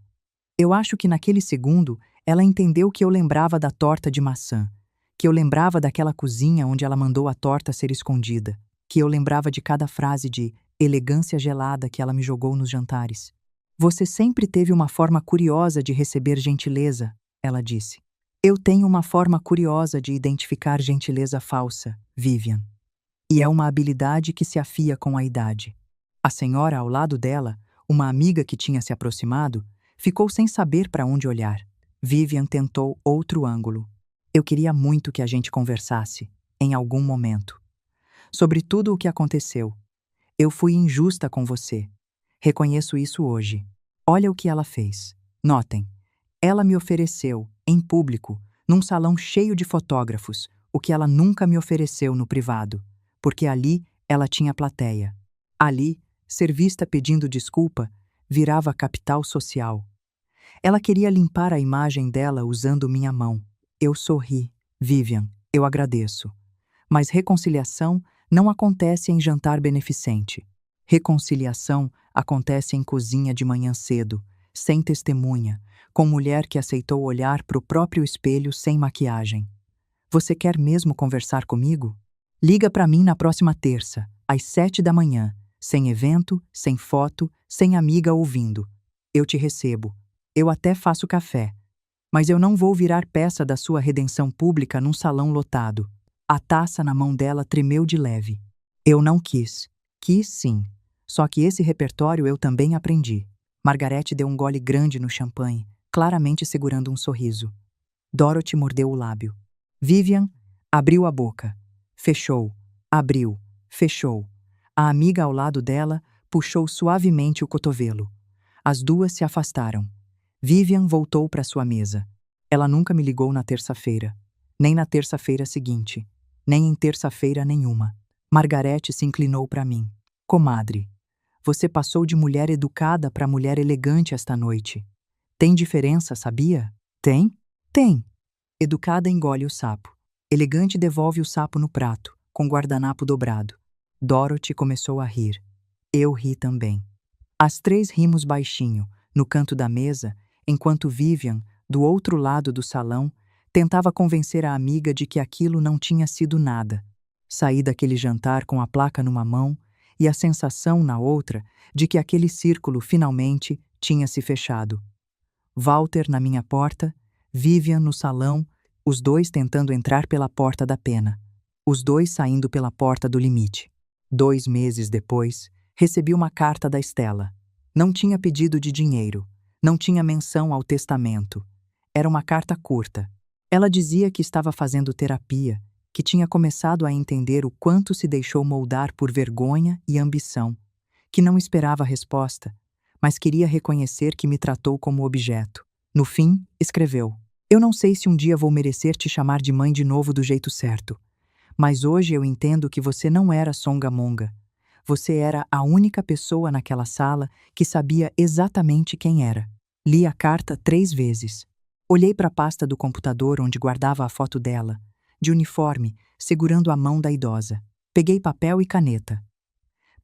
S1: Eu acho que naquele segundo ela entendeu que eu lembrava da torta de maçã, que eu lembrava daquela cozinha onde ela mandou a torta ser escondida, que eu lembrava de cada frase de elegância gelada que ela me jogou nos jantares. Você sempre teve uma forma curiosa de receber gentileza, ela disse. Eu tenho uma forma curiosa de identificar gentileza falsa, Vivian. E é uma habilidade que se afia com a idade. A senhora ao lado dela, uma amiga que tinha se aproximado, ficou sem saber para onde olhar. Vivian tentou outro ângulo. Eu queria muito que a gente conversasse, em algum momento. Sobre tudo o que aconteceu. Eu fui injusta com você. Reconheço isso hoje. Olha o que ela fez. Notem. Ela me ofereceu, em público, num salão cheio de fotógrafos, o que ela nunca me ofereceu no privado, porque ali ela tinha plateia. Ali, ser vista pedindo desculpa, virava capital social. Ela queria limpar a imagem dela usando minha mão. Eu sorri. Vivian, eu agradeço. Mas reconciliação não acontece em jantar beneficente. Reconciliação acontece em cozinha de manhã cedo, sem testemunha, com mulher que aceitou olhar para o próprio espelho sem maquiagem. Você quer mesmo conversar comigo? Liga para mim na próxima terça, às 7 da manhã, sem evento, sem foto, sem amiga ouvindo. Eu te recebo. Eu até faço café. Mas eu não vou virar peça da sua redenção pública num salão lotado. A taça na mão dela tremeu de leve. Eu não quis. Quis sim. Só que esse repertório eu também aprendi. Margarete deu um gole grande no champanhe, claramente segurando um sorriso. Dorothy mordeu o lábio. Vivian abriu a boca. Fechou. Abriu. Fechou. A amiga ao lado dela puxou suavemente o cotovelo. As duas se afastaram. Vivian voltou para sua mesa. Ela nunca me ligou na terça-feira. Nem na terça-feira seguinte. Nem em terça-feira nenhuma. Margarete se inclinou para mim. Comadre, você passou de mulher educada para mulher elegante esta noite. Tem diferença, sabia? Tem? Tem. Educada engole o sapo. Elegante devolve o sapo no prato, com guardanapo dobrado. Dorothy começou a rir. Eu ri também. As três rimos baixinho, no canto da mesa, enquanto Vivian, do outro lado do salão, tentava convencer a amiga de que aquilo não tinha sido nada. Saí daquele jantar com a placa numa mão e a sensação na outra de que aquele círculo finalmente tinha se fechado. Walter na minha porta, Vivian no salão, os dois tentando entrar pela porta da pena. Os dois saindo pela porta do limite. 2 meses depois, recebi uma carta da Stella. Não tinha pedido de dinheiro. Não tinha menção ao testamento. Era uma carta curta. Ela dizia que estava fazendo terapia, que tinha começado a entender o quanto se deixou moldar por vergonha e ambição, que não esperava resposta, mas queria reconhecer que me tratou como objeto. No fim, escreveu: Eu não sei se um dia vou merecer te chamar de mãe de novo do jeito certo, mas hoje eu entendo que você não era Songamonga. Você era a única pessoa naquela sala que sabia exatamente quem era. Li a carta 3 vezes. Olhei para a pasta do computador onde guardava a foto dela, de uniforme, segurando a mão da idosa. Peguei papel e caneta.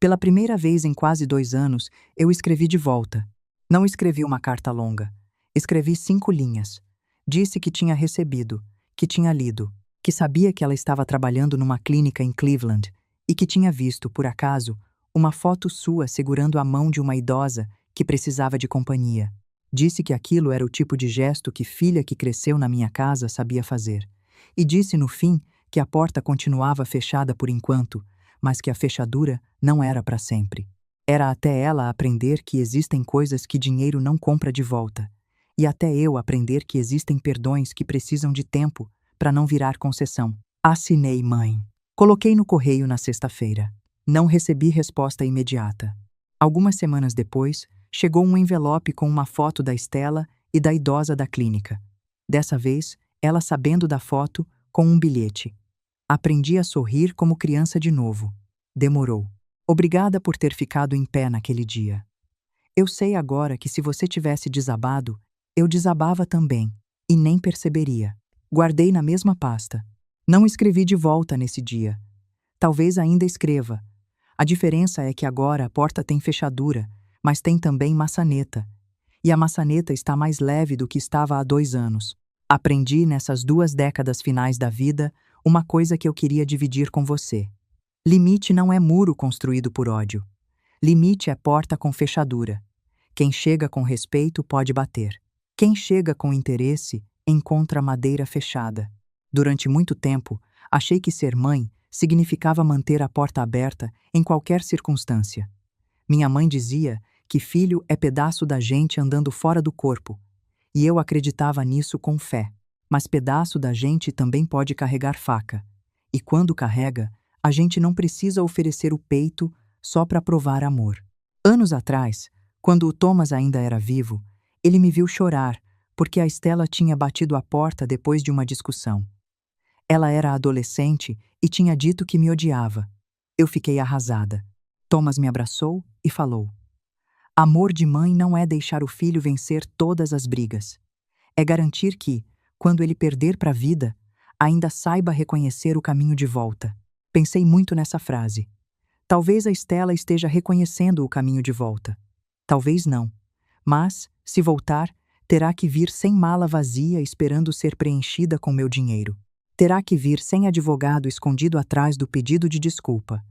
S1: Pela primeira vez em quase 2 anos, eu escrevi de volta. Não escrevi uma carta longa. Escrevi 5 linhas. Disse que tinha recebido, que tinha lido, que sabia que ela estava trabalhando numa clínica em Cleveland e que tinha visto, por acaso, uma foto sua segurando a mão de uma idosa que precisava de companhia. Disse que aquilo era o tipo de gesto que filha que cresceu na minha casa sabia fazer. E disse, no fim, que a porta continuava fechada por enquanto, mas que a fechadura não era para sempre. Era até ela aprender que existem coisas que dinheiro não compra de volta, e até eu aprender que existem perdões que precisam de tempo para não virar concessão. Assinei, mãe. Coloquei no correio na sexta-feira. Não recebi resposta imediata. Algumas semanas depois, chegou um envelope com uma foto da Estela e da idosa da clínica. Dessa vez, ela sabendo da foto, com um bilhete. Aprendi a sorrir como criança de novo. Demorou. Obrigada por ter ficado em pé naquele dia. Eu sei agora que se você tivesse desabado, eu desabava também, e nem perceberia. Guardei na mesma pasta. Não escrevi de volta nesse dia. Talvez ainda escreva. A diferença é que agora a porta tem fechadura, mas tem também maçaneta. E a maçaneta está mais leve do que estava há 2 anos. Aprendi nessas 2 décadas finais da vida uma coisa que eu queria dividir com você. Limite não é muro construído por ódio. Limite é porta com fechadura. Quem chega com respeito pode bater. Quem chega com interesse encontra madeira fechada. Durante muito tempo, achei que ser mãe significava manter a porta aberta em qualquer circunstância. Minha mãe dizia que filho é pedaço da gente andando fora do corpo, e eu acreditava nisso com fé. Mas pedaço da gente também pode carregar faca. E quando carrega, a gente não precisa oferecer o peito só para provar amor. Anos atrás, quando o Thomas ainda era vivo, ele me viu chorar porque a Estela tinha batido a porta depois de uma discussão. Ela era adolescente e tinha dito que me odiava. Eu fiquei arrasada. Thomas me abraçou e falou: amor de mãe não é deixar o filho vencer todas as brigas. É garantir que, quando ele perder para a vida, ainda saiba reconhecer o caminho de volta. Pensei muito nessa frase. Talvez a Estela esteja reconhecendo o caminho de volta. Talvez não. Mas, se voltar, terá que vir sem mala vazia esperando ser preenchida com meu dinheiro. Terá que vir sem advogado escondido atrás do pedido de desculpa.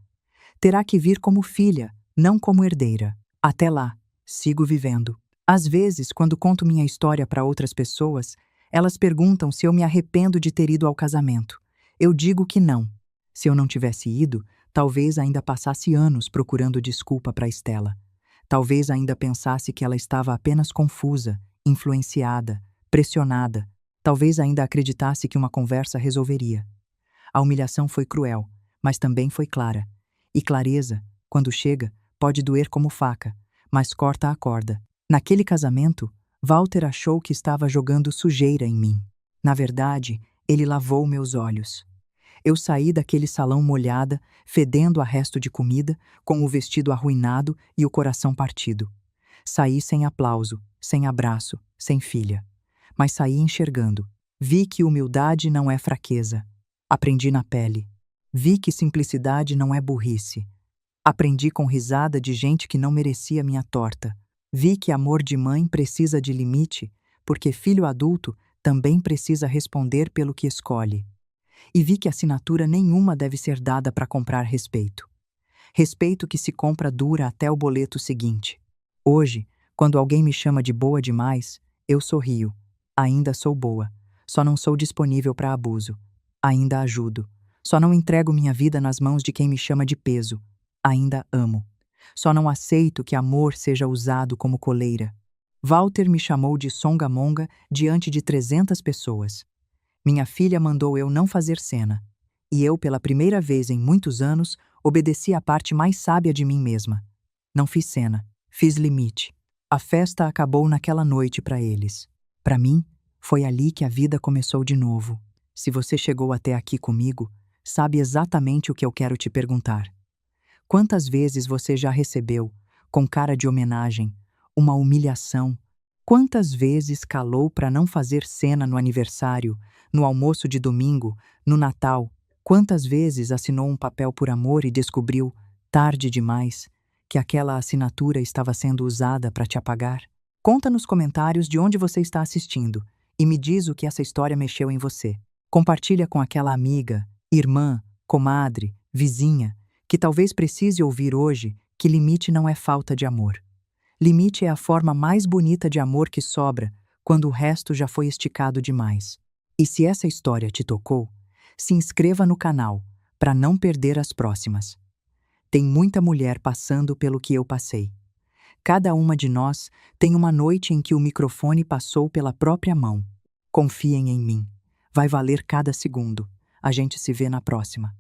S1: Terá que vir como filha, não como herdeira. Até lá, sigo vivendo. Às vezes, quando conto minha história para outras pessoas, elas perguntam se eu me arrependo de ter ido ao casamento. Eu digo que não. Se eu não tivesse ido, talvez ainda passasse anos procurando desculpa para Estela. Talvez ainda pensasse que ela estava apenas confusa, influenciada, pressionada. Talvez ainda acreditasse que uma conversa resolveria. A humilhação foi cruel, mas também foi clara. E clareza, quando chega, pode doer como faca, mas corta a corda. Naquele casamento, Walter achou que estava jogando sujeira em mim. Na verdade, ele lavou meus olhos. Eu saí daquele salão molhada, fedendo a resto de comida, com o vestido arruinado e o coração partido. Saí sem aplauso, sem abraço, sem filha. Mas saí enxergando. Vi que humildade não é fraqueza. Aprendi na pele. Vi que simplicidade não é burrice. Aprendi com risada de gente que não merecia minha torta. Vi que amor de mãe precisa de limite, porque filho adulto também precisa responder pelo que escolhe. E vi que assinatura nenhuma deve ser dada para comprar respeito. Respeito que se compra dura até o boleto seguinte. Hoje, quando alguém me chama de boa demais, eu sorrio. Ainda sou boa. Só não sou disponível para abuso. Ainda ajudo. Só não entrego minha vida nas mãos de quem me chama de peso. Ainda amo. Só não aceito que amor seja usado como coleira. Walter me chamou de songamonga diante de 300 pessoas. Minha filha mandou eu não fazer cena. E eu, pela primeira vez em muitos anos, obedeci à parte mais sábia de mim mesma. Não fiz cena. Fiz limite. A festa acabou naquela noite para eles. Para mim, foi ali que a vida começou de novo. Se você chegou até aqui comigo, sabe exatamente o que eu quero te perguntar. Quantas vezes você já recebeu, com cara de homenagem, uma humilhação? Quantas vezes calou para não fazer cena no aniversário, no almoço de domingo, no Natal? Quantas vezes assinou um papel por amor e descobriu, tarde demais, que aquela assinatura estava sendo usada para te apagar? Conta nos comentários de onde você está assistindo e me diz o que essa história mexeu em você. Compartilha com aquela amiga, irmã, comadre, vizinha, que talvez precise ouvir hoje que limite não é falta de amor. Limite é a forma mais bonita de amor que sobra quando o resto já foi esticado demais. E se essa história te tocou, se inscreva no canal para não perder as próximas. Tem muita mulher passando pelo que eu passei. Cada uma de nós tem uma noite em que o microfone passou pela própria mão. Confiem em mim. Vai valer cada segundo. A gente se vê na próxima.